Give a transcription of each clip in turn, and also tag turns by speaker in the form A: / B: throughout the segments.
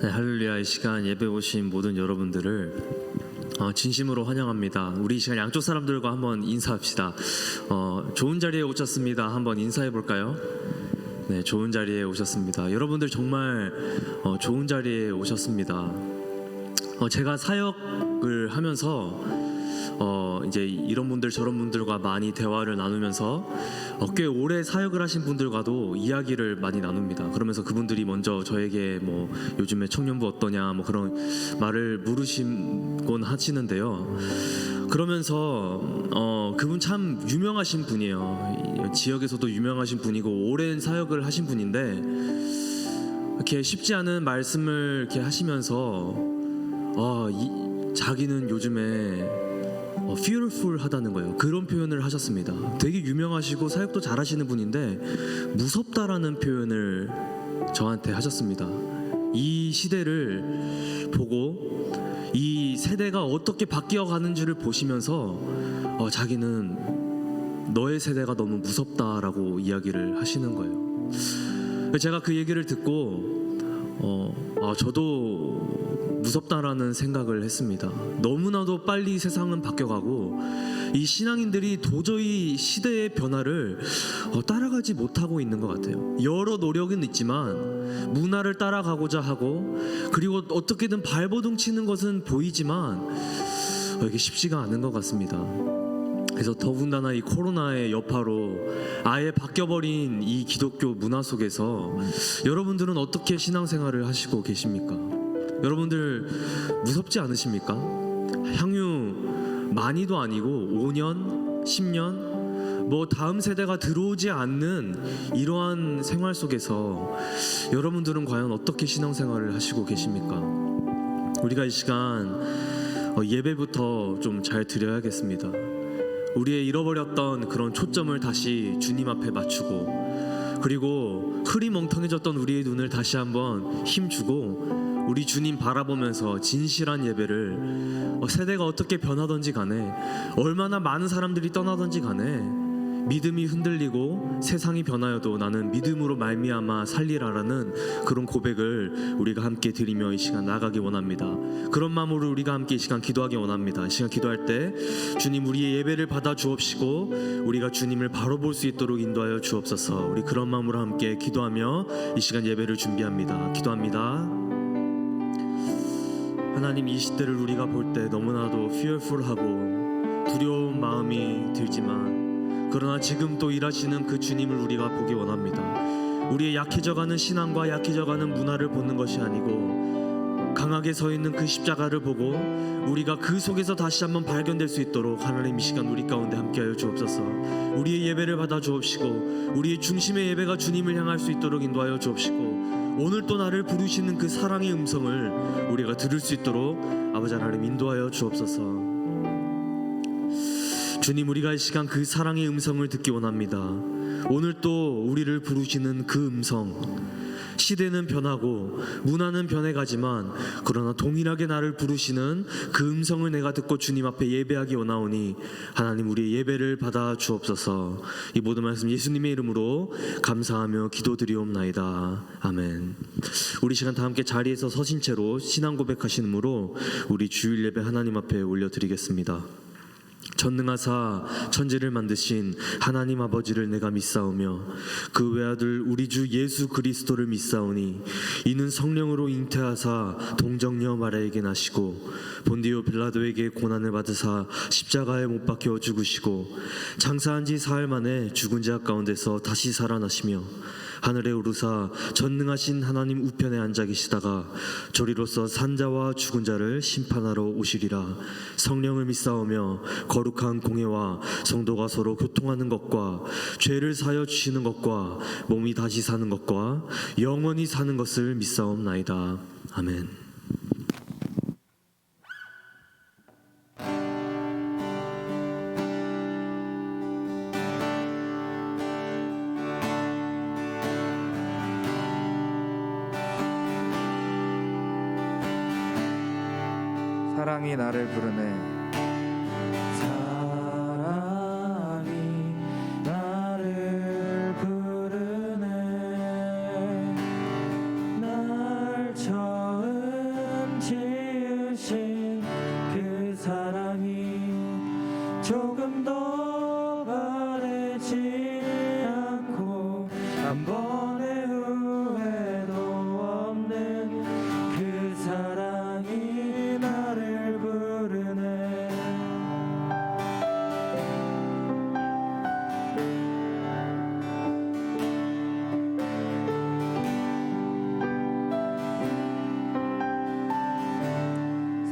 A: 네, 할렐루야. 이 시간 예배 오신 모든 여러분들을 진심으로 환영합니다. 우리 이 시간 양쪽 사람들과 한번 인사합시다. 좋은 자리에 오셨습니다. 한번 인사해 볼까요? 네, 좋은 자리에 오셨습니다. 여러분들 정말 좋은 자리에 오셨습니다. 제가 사역을 하면서 이제 이런 분들 저런 분들과 많이 대화를 나누면서 꽤 오래 사역을 하신 분들과도 이야기를 많이 나눕니다. 그러면서 그분들이 먼저 저에게 뭐 요즘에 청년부 어떠냐 뭐 그런 말을 물으시곤 하시는데요. 그러면서 그분 참 유명하신 분이에요. 지역에서도 유명하신 분이고 오랜 사역을 하신 분인데 이렇게 쉽지 않은 말씀을 이렇게 하시면서 자기는 요즘에 fearful하다는 거예요. 그런 표현을 하셨습니다. 되게 유명하시고 사역도 잘하시는 분인데 무섭다라는 표현을 저한테 하셨습니다. 이 시대를 보고 이 세대가 어떻게 바뀌어가는지를 보시면서 자기는 너의 세대가 너무 무섭다라고 이야기를 하시는 거예요. 제가 그 얘기를 듣고 저도 무섭다라는 생각을 했습니다. 너무나도 빨리 세상은 바뀌어가고 이 신앙인들이 도저히 시대의 변화를 따라가지 못하고 있는 것 같아요. 여러 노력은 있지만 문화를 따라가고자 하고 그리고 어떻게든 발버둥 치는 것은 보이지만 이게 쉽지가 않은 것 같습니다. 그래서 더군다나 이 코로나의 여파로 아예 바뀌어버린 이 기독교 문화 속에서 여러분들은 어떻게 신앙생활을 하시고 계십니까? 여러분들 무섭지 않으십니까? 향유 많이도 아니고 5년, 10년 뭐 다음 세대가 들어오지 않는 이러한 생활 속에서 여러분들은 과연 어떻게 신앙생활을 하시고 계십니까? 우리가 이 시간 예배부터 좀 잘 드려야겠습니다. 우리의 잃어버렸던 그런 초점을 다시 주님 앞에 맞추고 그리고 흐리멍텅해졌던 우리의 눈을 다시 한번 힘주고 우리 주님 바라보면서 진실한 예배를 세대가 어떻게 변하던지 간에 얼마나 많은 사람들이 떠나던지 간에 믿음이 흔들리고 세상이 변하여도 나는 믿음으로 말미암아 살리라라는 그런 고백을 우리가 함께 드리며 이 시간 나가기 원합니다. 그런 마음으로 우리가 함께 이 시간 기도하기 원합니다. 이 시간 기도할 때 주님 우리의 예배를 받아 주옵시고 우리가 주님을 바로 볼 수 있도록 인도하여 주옵소서. 우리 그런 마음으로 함께 기도하며 이 시간 예배를 준비합니다. 기도합니다. 하나님, 이 시대를 우리가 볼 때 너무나도 fearful하고 두려운 마음이 들지만 그러나 지금 또 일하시는 그 주님을 우리가 보기 원합니다. 우리의 약해져가는 신앙과 약해져가는 문화를 보는 것이 아니고 강하게 서 있는 그 십자가를 보고 우리가 그 속에서 다시 한번 발견될 수 있도록 하나님 이 시간 우리 가운데 함께하여 주옵소서. 우리의 예배를 받아 주옵시고 우리의 중심의 예배가 주님을 향할 수 있도록 인도하여 주옵시고 오늘 또 나를 부르시는 그 사랑의 음성을 우리가 들을 수 있도록 아버지 하나님 인도하여 주옵소서. 주님, 우리가 이 시간 그 사랑의 음성을 듣기 원합니다. 오늘 또 우리를 부르시는 그 음성, 시대는 변하고 문화는 변해가지만 그러나 동일하게 나를 부르시는 그 음성을 내가 듣고 주님 앞에 예배하기 원하오니 하나님 우리의 예배를 받아 주옵소서. 이 모든 말씀 예수님의 이름으로 감사하며 기도드리옵나이다. 아멘. 우리 시간 다 함께 자리에서 서신 채로 신앙 고백하시므로 우리 주일 예배 하나님 앞에 올려드리겠습니다. 전능하사 천지를 만드신 하나님 아버지를 내가 믿사오며 그 외아들 우리 주 예수 그리스도를 믿사오니 이는 성령으로 잉태하사 동정녀 마리아에게 나시고 본디오 빌라도에게 고난을 받으사 십자가에 못 박혀 죽으시고 장사한 지 사흘 만에 죽은 자 가운데서 다시 살아나시며 하늘에 오르사 전능하신 하나님 우편에 앉아 계시다가 저리로서 산자와 죽은 자를 심판하러 오시리라. 성령을 믿사오며 거룩한 공회와 성도가 서로 교통하는 것과 죄를 사하여 주시는 것과 몸이 다시 사는 것과 영원히 사는 것을 믿사옵나이다. 아멘.
B: 사랑이 나를 부르네.
C: 사랑이 나를 부르네. 날 처음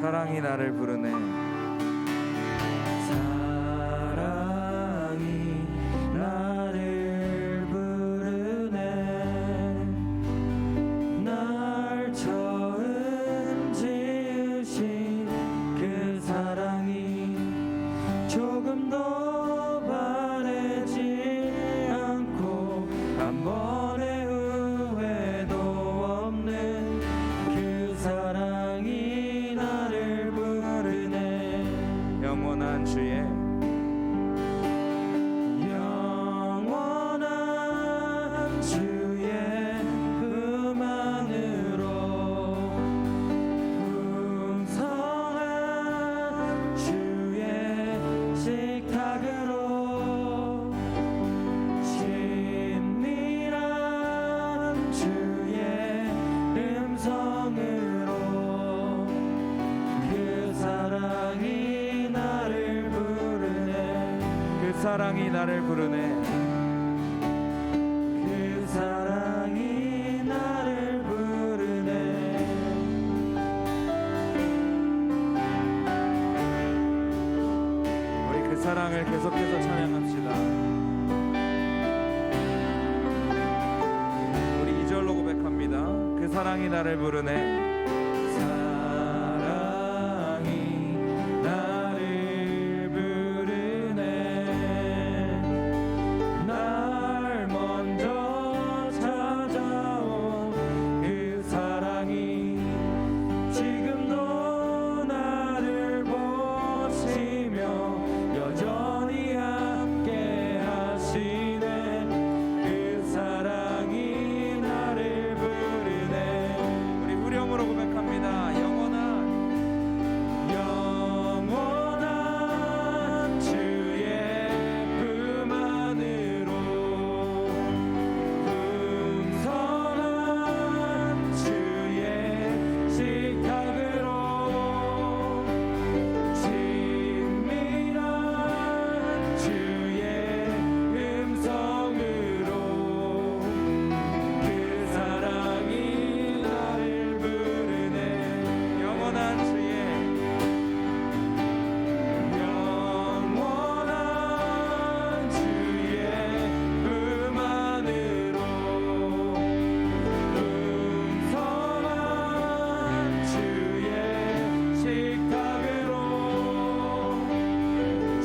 B: 사랑이 나를 부르네.
C: 사랑이 나를 부르네. 날 처음 지으신 그 사랑이 조금도 바래지 않고 한 번의 후회도 없는 그 사랑이 나를 부르네.
B: 영원한 주의
C: 영원한 주의 품 안으로 풍성한 주의 식탁으로 친밀한 주의 음성으로 그 사랑이 나를 부르네.
B: 그 사랑이 나를 부르네.
C: 그 사랑이 나를 부르네.
B: 우리 그 사랑을 계속해서 찬양합시다. 우리 2절로 고백합니다. 그 사랑이 나를 부르네.
C: 사랑이 나를 부르네. 날 먼저 찾아온 그 사랑이 지금도 나를 보시며 여전히 함께 하시네. 그 사랑이 나를 부르네.
B: 우리 후렴으로 고백합니다.
C: 영원한 주의 품 안으로 풍성한 주의 식탁으로 친밀한 주의 음성으로 그 사랑이 나를 부르네.
B: 영원한 주의
C: 영원한 주의 품 안으로 풍성한 주의 식탁으로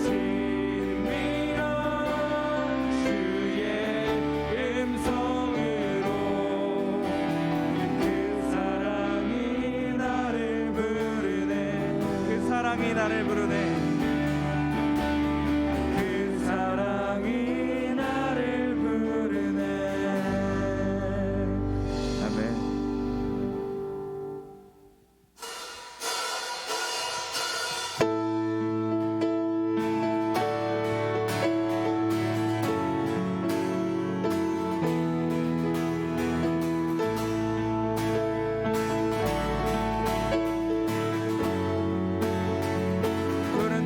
C: 친밀한 주의 음성으로 그 사랑이 나를 부르네.
B: 그 사랑이 나를 부르네.
C: 그 사랑이 나를 부르네.
B: 아멘. 푸른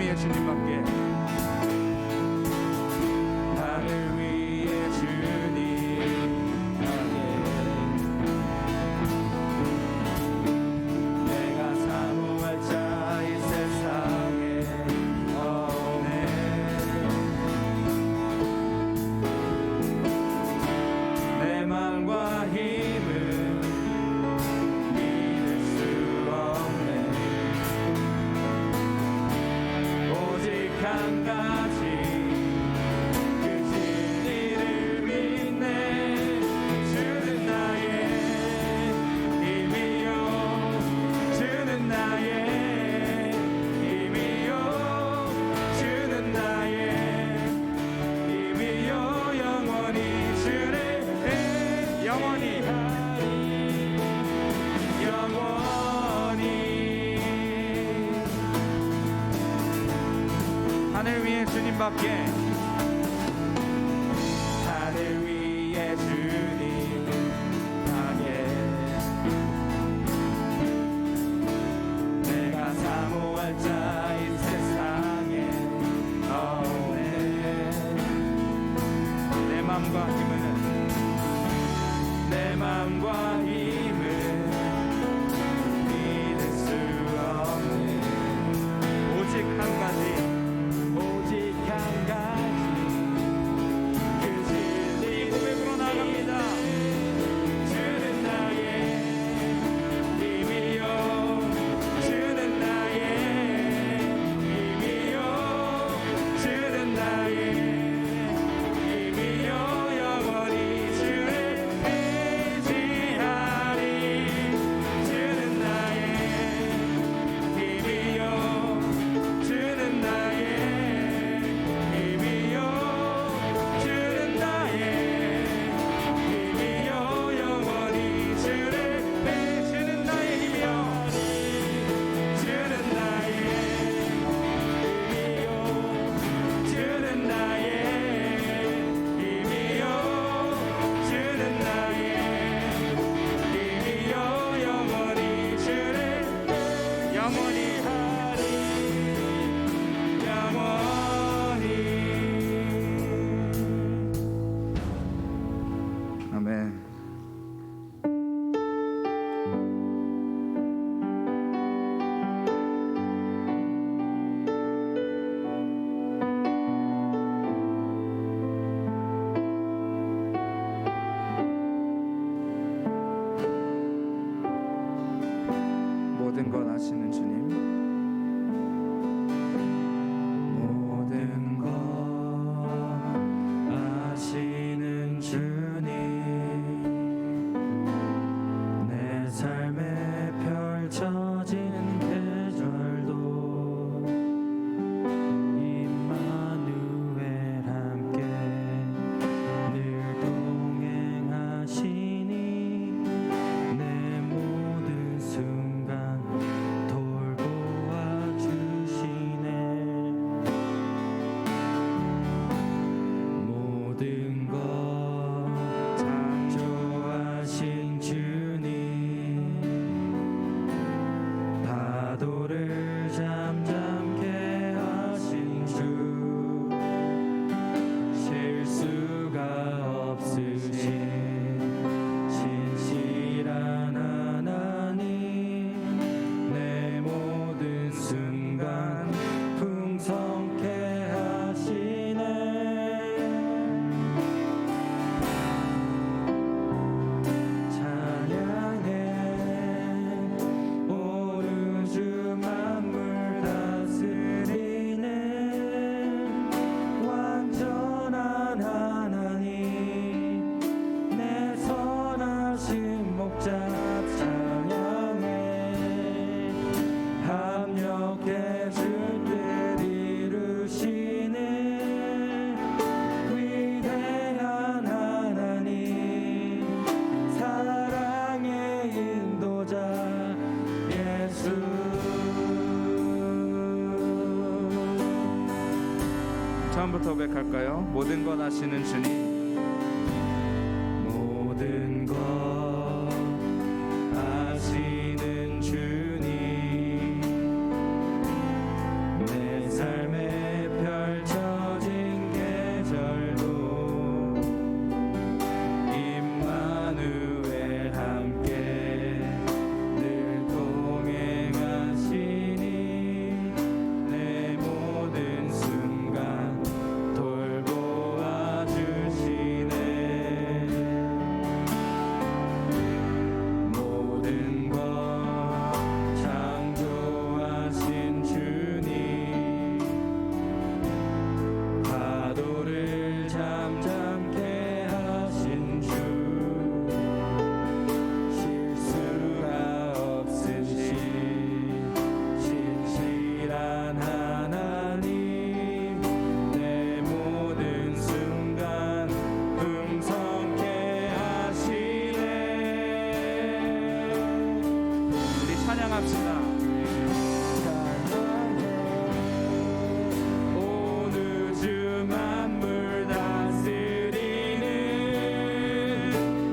B: 위에 주님밖에
C: 하늘 위에 주님 내가 사모할 자 이 세상에 없네. 내 맘과 힘은 믿을 수 없네. 오직 한 가지 그 진리를 믿네. 주는 나의 힘이요 주는 나의 힘이요 주는 나의 힘이요 영원히 주를 영원히 영원히
B: 하늘 위에 주님밖에
C: 하늘 위에 주님 향해 내가 사모할 자 이 세상에 없네.
B: 내 맘과 힘은
C: 내 맘과 힘을 믿을 수 없네.
B: 오직 한 가지
C: 오직 한 가지 그 진리
B: 고백으로 나아갑니다.
C: 주는 나의 힘이요 주는 나의 힘이요 주는 나의 힘이요 영원히 주를 의지하리. 주는 나의 힘이요 주는 나의 힘이요 주는 나의 힘이요 영원히 주를 주는 나의 힘이요 주는 나의 힘이요 주는 나의 힘이요 주는 나의 힘이요 영원히 주를
B: 영원히
C: 하리 영원히.
B: 아멘. 모든 것 아시는 주님,
C: 모든 것 아시는 주님 내 삶에 펼쳐진 계절도 임마누엘 함께 늘 동행하시니 내 모든 순간 돌보아 주시네. 모든 것 창조하신 주님 파도를 잠잠케 하신 주 실수가 없으신 신실한 하나님 내 모든 순간 풍성케 하시네. 찬양해 오르주 만물 다스리는 완전한 하나님 내 선하신 목자 찬양해 합력해 주를 이루시는 위대한 하나님 사랑의 인도자 예수.
B: 처음부터 고백할까요? 모든 것 아시는 주님,
C: 모든 것 아시는 주님 내 삶
B: 찬양합시다.
C: 온 우주 만물 다스리는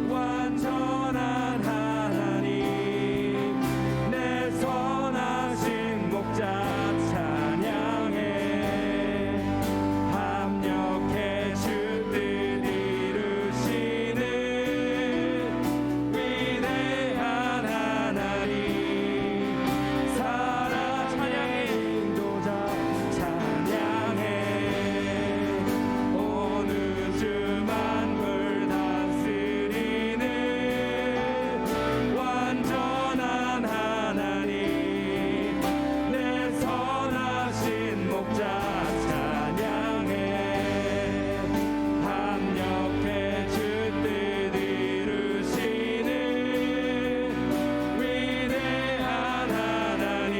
C: 완전한 하나님, 내 선하신 목자 찬양해. 합력해 주 뜻 이루시는 위대한 하나님, 살아 찬양해. 인도자 찬양해. 온 우주 만물 다스리는 완전한 하나님, 내 선하신 목자 찬양해. 합력해 주 뜻 이루시는 위대한 하나님,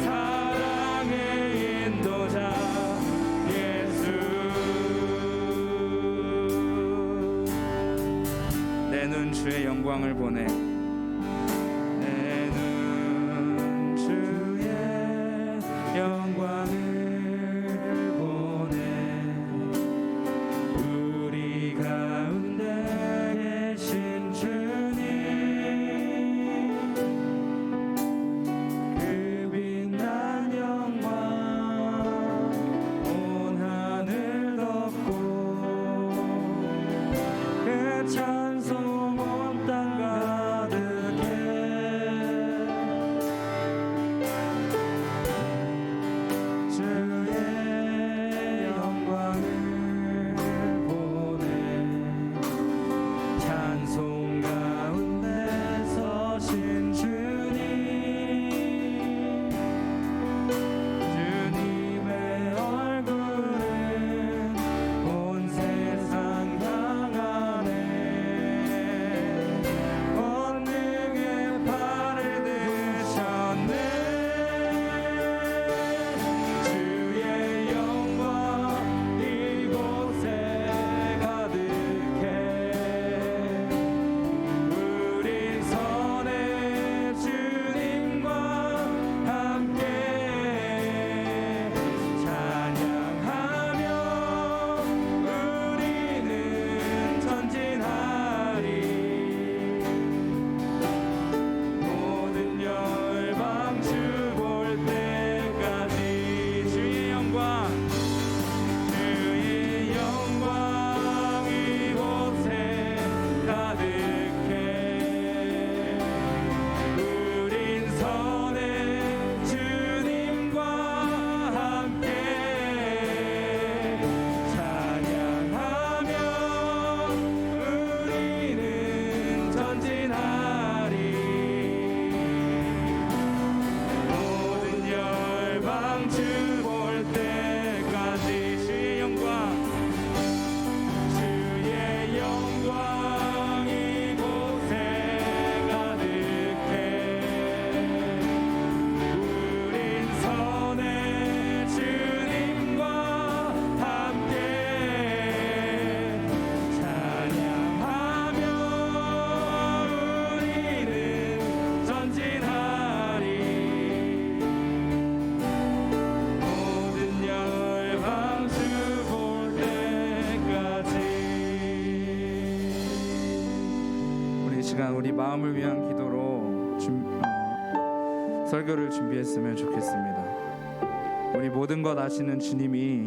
C: 사랑의 인도자 예수.
B: 내 눈 주의 영광을 보내.
C: 내 눈 주의 영광을 보내. 우리 가운데 계신 주님, 그 빛난 영광 온 하늘 덮고, 그 찬송 온 땅 가득해. 주의 영광을 보내. 찬송 가운데 서신 주님, 주님의 얼굴은 온 세상 향하네. 권능의 팔을 드셨네. 주의 영광 이곳에 가득해. 우린 선의 주님과 함께 찬양하며 우리는 전진하리. 모든 열방 주 볼 때까지.
B: 주의 영광,
C: 주의 영광 이곳에 가득해. 우린 선의 주님과 함께 찬양하며 우리는 전진하리. 모든 열방 주 볼 때까지.
B: 주의 영광,
C: 주의 영광 이곳에 가득해. 우린 선의 주님과 함께 찬양하며 우리는 전진하리. 모든 열방 주 볼 때까지.
B: 우리 이 시간 우리 마음을 위한 기도로 설교를 준비했으면 좋겠습니다. 우리 모든 것 아시는 주님이,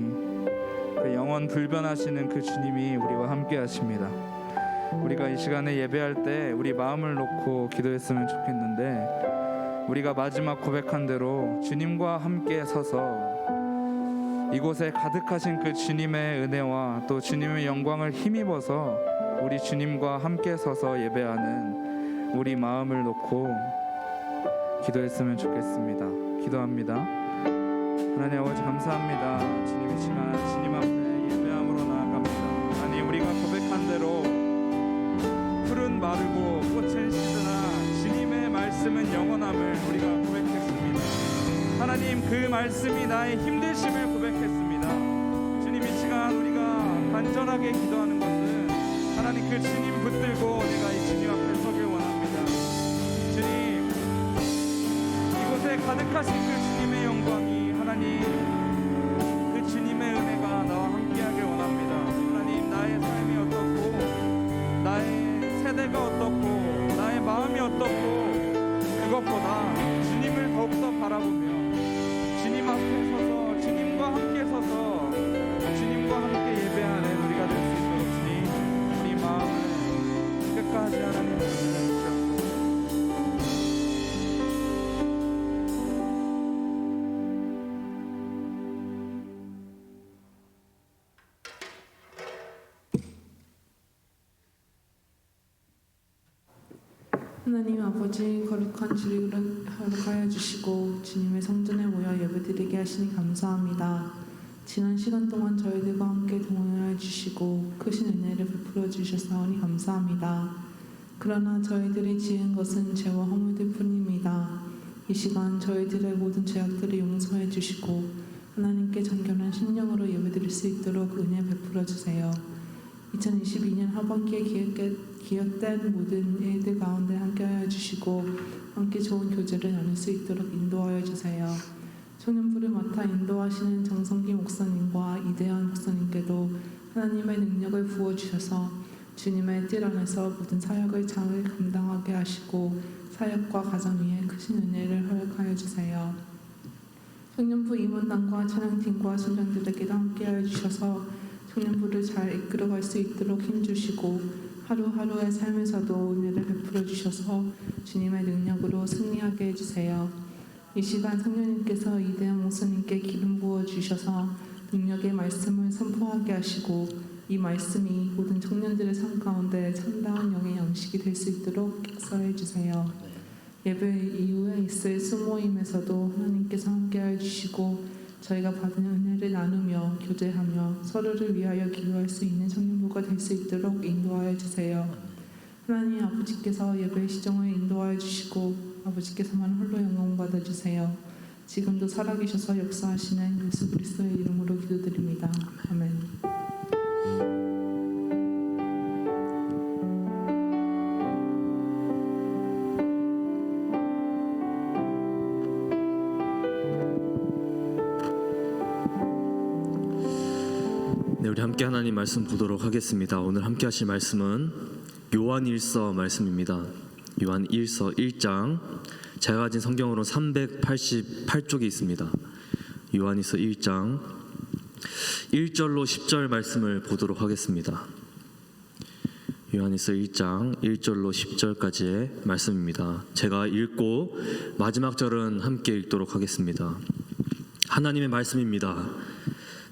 B: 그 영원 불변하시는 그 주님이 우리와 함께 하십니다. 우리가 이 시간에 예배할 때 우리 마음을 놓고 기도했으면 좋겠는데, 우리가 마지막 고백한 대로 주님과 함께 서서 이곳에 가득하신 그 주님의 은혜와 또 주님의 영광을 힘입어서 우리 주님과 함께 서서 예배하는 우리 마음을 놓고 기도했으면 좋겠습니다. 기도합니다. 하나님 아버지 감사합니다. 주님 이 시간 주님 앞에 예배함으로 나아갑니다. 하나님 우리가 고백한 대로 풀은 마르고 꽃은 시드나 주님의 말씀은 영원함을 우리가 고백했습니다. 하나님 그 말씀이 나의 힘드심을 고백했습니다. 주님 이 시간 우리가 간절하게 기도하는 것은 하나님 그 주님 붙들고 내가 이 주님 앞에 서길 원합니다. 주님 가득하신 그 주님의 영광이 하나님 그 주님의 은혜가 나와 함께하길 원합니다. 하나님 나의 삶이 어떻고 나의 세대가 어떻고 나의 마음이 어떻고 그것보다 주님을 더욱더 바라보며 주님 앞에 서서 주님과 함께 서서 주님과 함께 예배하는 우리가 될 수 있도록 주님 우리 마음을 끝까지 하나님 주시옵소서.
D: 하나님 아버지, 거룩한 주를 허락하여 주시고 주님의 성전에 모여 예배드리게 하시니 감사합니다. 지난 시간 동안 저희들과 함께 동행하여 주시고 크신 은혜를 베풀어 주셔서니 감사합니다. 그러나 저희들이 지은 것은 죄와 허물들 뿐입니다. 이 시간 저희들의 모든 죄악들을 용서해 주시고 하나님께 정결한 심령으로 예배드릴 수 있도록 은혜 베풀어 주세요. 2022년 하반기에 기획된 모든 일들 가운데 함께하여 주시고 함께 좋은 교제를 나눌 수 있도록 인도하여 주세요. 청년부를 맡아 인도하시는 정성기 목사님과 이대한 목사님께도 하나님의 능력을 부어주셔서 주님의 뜰 안에서 모든 사역을 잘 감당하게 하시고 사역과 가정 위에 크신 은혜를 허락하여 주세요. 청년부 임원단과 찬양팀과 순장들에게도 함께하여 주셔서 청년부를 잘 이끌어갈 수 있도록 힘주시고 하루하루의 삶에서도 은혜를 베풀어 주셔서 주님의 능력으로 승리하게 해주세요. 이 시간 성령님께서 이대한 목사님께 기름 부어 주셔서 능력의 말씀을 선포하게 하시고 이 말씀이 모든 청년들의 삶 가운데 참다운 영의 양식이 될 수 있도록 역사해 주세요. 예배 이후에 있을 수모임에서도 하나님께서 함께해 주시고 저희가 받은 은혜를 나누며 교제하며 서로를 위하여 기도할 수 있는 청년부가 될 수 있도록 인도하여 주세요. 하나님 아버지께서 예배의 시정을 인도하여 주시고 아버지께서만 홀로 영광 받아주세요. 지금도 살아계셔서 역사하시는 예수 그리스도의 이름으로 기도드립니다. 아멘.
A: 네, 우리 함께 하나님 말씀 보도록 하겠습니다. 오늘 함께 하실 말씀은 요한일서 말씀입니다. 요한일서 1장, 제가 가진 성경으로 388쪽이 있습니다. 요한일서 1장 1절로 10절 말씀을 보도록 하겠습니다. 요한일서 1장 1절로 10절까지의 말씀입니다. 제가 읽고 마지막 절은 함께 읽도록 하겠습니다. 하나님의 말씀입니다.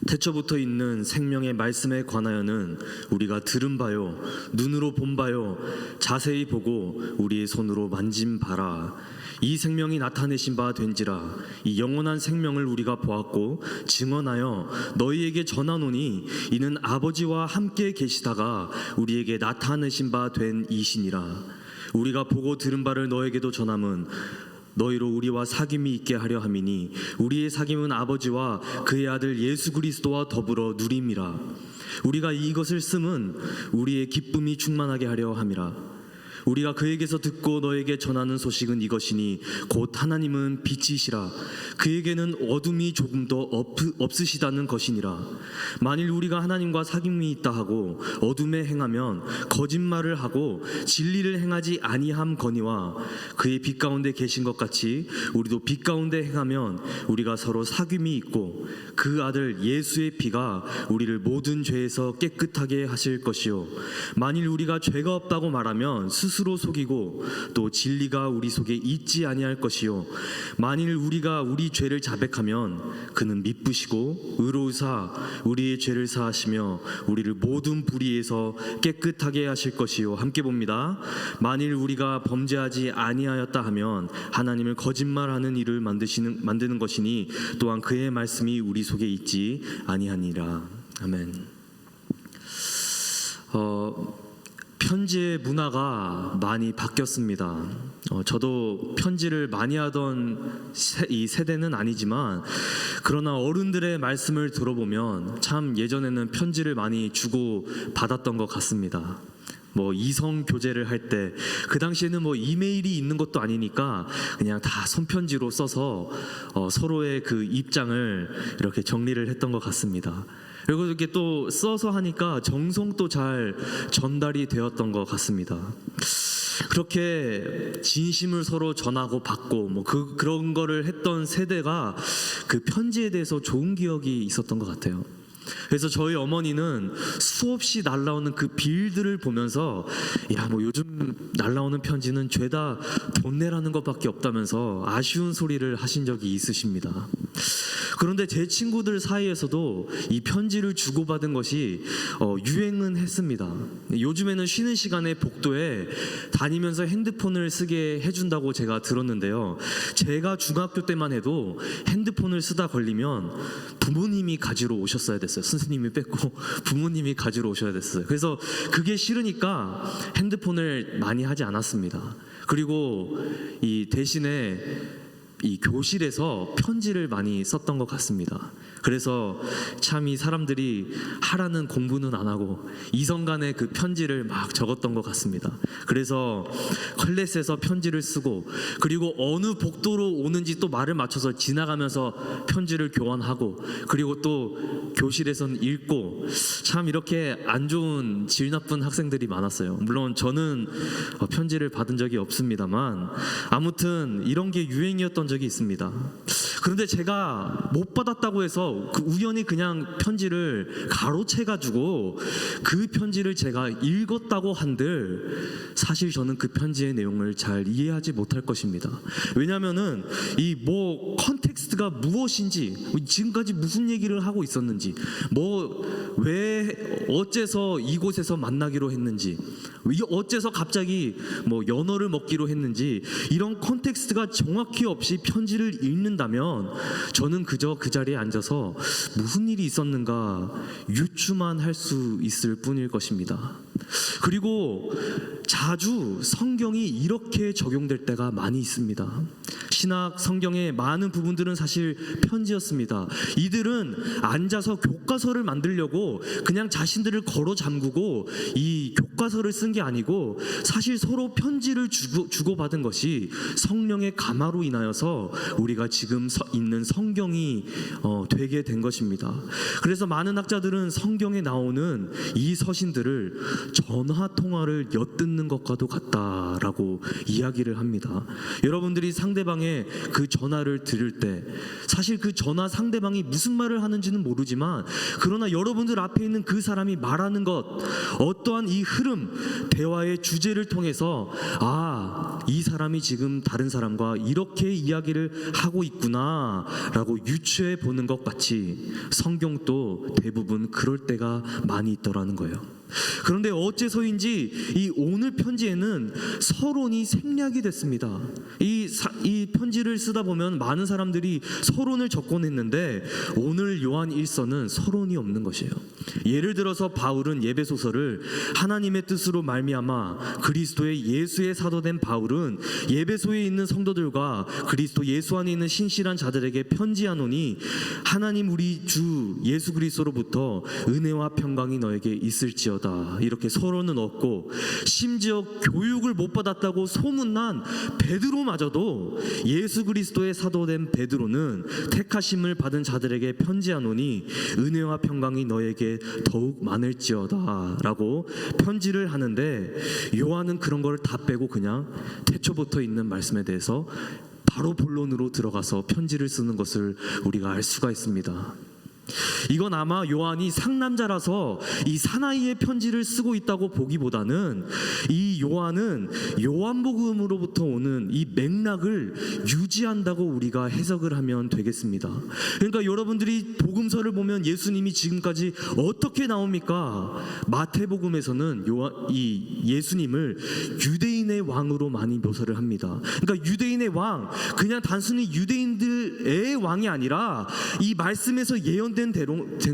A: 태초부터 있는 생명의 말씀에 관하여는 우리가 들은 바요 눈으로 본 바요 자세히 보고 우리의 손으로 만진 바라. 이 생명이 나타내신 바 된지라. 이 영원한 생명을 우리가 보았고 증언하여 너희에게 전하노니 이는 아버지와 함께 계시다가 우리에게 나타내신 바 된 이시니라. 우리가 보고 들은 바를 너에게도 전함은 너희로 우리와 사귐이 있게 하려 함이니 우리의 사귐은 아버지와 그의 아들 예수 그리스도와 더불어 누림이라. 우리가 이것을 쓰면 우리의 기쁨이 충만하게 하려 함이라. 우리가 그에게서 듣고 너에게 전하는 소식은 이것이니 곧 하나님은 빛이시라. 그에게는 어둠이 조금도 없으시다는 것이니라. 만일 우리가 하나님과 사귐이 있다 하고 어둠에 행하면 거짓말을 하고 진리를 행하지 아니함거니와 그의 빛 가운데 계신 것 같이 우리도 빛 가운데 행하면 우리가 서로 사귐이 있고 그 아들 예수의 피가 우리를 모든 죄에서 깨끗하게 하실 것이요 만일 우리가 죄가 없다고 말하면 스스로 속이고 또 진리가 우리 속에 있지 아니할 것이요 만일 우리가 우리 죄를 자백하면 그는 미쁘시고 의로우사 우리의 죄를 사하시며 우리를 모든 불의에서 깨끗하게 하실 것이요. 함께 봅니다. 만일 우리가 범죄하지 아니하였다 하면 하나님을 거짓말하는 일을 만드는 것이니 또한 그의 말씀이 우리 속에 있지 아니하니라. 아멘. 편지의 문화가 많이 바뀌었습니다. 저도 편지를 많이 하던 이 세대는 아니지만 그러나 어른들의 말씀을 들어보면 참 예전에는 편지를 많이 주고 받았던 것 같습니다. 뭐 이성 교제를 할 때 그 당시에는 뭐 이메일이 있는 것도 아니니까 그냥 다 손편지로 써서 서로의 그 입장을 이렇게 정리를 했던 것 같습니다. 그리고 이렇게 또 써서 하니까 정성도 잘 전달이 되었던 것 같습니다. 그렇게 진심을 서로 전하고 받고 뭐 그런 거를 했던 세대가 그 편지에 대해서 좋은 기억이 있었던 것 같아요. 그래서 저희 어머니는 수없이 날라오는 그 빌들을 보면서 야, 뭐 요즘 날라오는 편지는 죄다 돈 내라는 것밖에 없다면서 아쉬운 소리를 하신 적이 있으십니다. 그런데 제 친구들 사이에서도 이 편지를 주고받은 것이 유행은 했습니다. 요즘에는 쉬는 시간에 복도에 다니면서 핸드폰을 쓰게 해준다고 제가 들었는데요. 제가 중학교 때만 해도 핸드폰을 쓰다 걸리면 부모님이 가지러 오셨어야 됐어요. 선생님이 뺏고 부모님이 가지러 오셔야 됐어요. 그래서 그게 싫으니까 핸드폰을 많이 하지 않았습니다. 그리고 이 대신에 이 교실에서 편지를 많이 썼던 것 같습니다. 그래서 참 이 사람들이 하라는 공부는 안 하고 이성 간에 그 편지를 막 적었던 것 같습니다. 그래서 클래스에서 편지를 쓰고 그리고 어느 복도로 오는지 또 말을 맞춰서 지나가면서 편지를 교환하고 그리고 또 교실에서는 읽고 참 이렇게 안 좋은 질 나쁜 학생들이 많았어요. 물론 저는 편지를 받은 적이 없습니다만 아무튼 이런 게 유행이었던 적이 있습니다. 그런데 제가 못 받았다고 해서 우연히 그냥 편지를 가로채가지고 그 편지를 제가 읽었다고 한들 사실 저는 그 편지의 내용을 잘 이해하지 못할 것입니다. 왜냐하면은 이 뭐 컨텍스트가 무엇인지 지금까지 무슨 얘기를 하고 있었는지 뭐 왜 어째서 이곳에서 만나기로 했는지 어째서 갑자기 뭐 연어를 먹기로 했는지 이런 컨텍스트가 정확히 없이 편지를 읽는다면 저는 그저 그 자리에 앉아서 무슨 일이 있었는가 유추만 할 수 있을 뿐일 것입니다. 그리고 자주 성경이 이렇게 적용될 때가 많이 있습니다. 신학 성경의 많은 부분들은 사실 편지였습니다. 이들은 앉아서 교과서를 만들려고 그냥 자신들을 걸어 잠그고 이 교과서를 쓴 게 아니고 사실 서로 편지를 주고받은 것이 성령의 감화로 인하여서 우리가 지금 있는 성경이 되게 된 것입니다. 그래서 많은 학자들은 성경에 나오는 이 서신들을 전화 통화를 엿듣는 것과도 같다라고 이야기를 합니다. 여러분들이 상대방의 그 전화를 들을 때 사실 그 전화 상대방이 무슨 말을 하는지는 모르지만 그러나 여러분들 앞에 있는 그 사람이 말하는 것 어떠한 이 흐름 대화의 주제를 통해서 이 사람이 지금 다른 사람과 이렇게 이야기를 하고 있구나 라고 유추해 보는 것 같이 성경도 대부분 그럴 때가 많이 있더라는 거예요. 그런데 어째서인지 이 오늘 편지에는 서론이 생략이 됐습니다. 이 편지를 쓰다 보면 많은 사람들이 서론을 적곤 했는데 오늘 요한 1서는 서론이 없는 것이에요. 예를 들어서 바울은 예배소서를 하나님의 뜻으로 말미암아 그리스도의 예수의 사도된 바울은 예배소에 있는 성도들과 그리스도 예수 안에 있는 신실한 자들에게 편지하노니 하나님 우리 주 예수 그리스도로부터 은혜와 평강이 너에게 있을지어다. 이렇게 서론은 없고 심지어 교육을 못 받았다고 소문난 베드로마저도 예수 그리스도의 사도된 베드로는 택하심을 받은 자들에게 편지하노니 은혜와 평강이 너에게 더욱 많을지어다 라고 편지를 하는데 요한은 그런 걸 다 빼고 그냥 태초부터 있는 말씀에 대해서 바로 본론으로 들어가서 편지를 쓰는 것을 우리가 알 수가 있습니다. 이건 아마 요한이 상남자라서 이 사나이의 편지를 쓰고 있다고 보기보다는 이 요한은 요한복음으로부터 오는 이 맥락을 유지한다고 우리가 해석을 하면 되겠습니다. 그러니까 여러분들이 복음서를 보면 예수님이 지금까지 어떻게 나옵니까? 마태복음에서는 이 예수님을 유대인의 왕으로 많이 묘사를 합니다. 그러니까 유대인의 왕, 그냥 단순히 유대인들의 왕이 아니라 이 말씀에서 예언된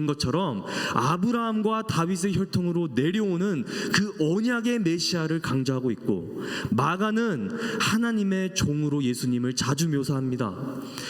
A: 것처럼 아브라함과 다윗의 혈통으로 내려오는 그 언약의 메시아를 강조하고 있고, 마가는 하나님의 종으로 예수님을 자주 묘사합니다.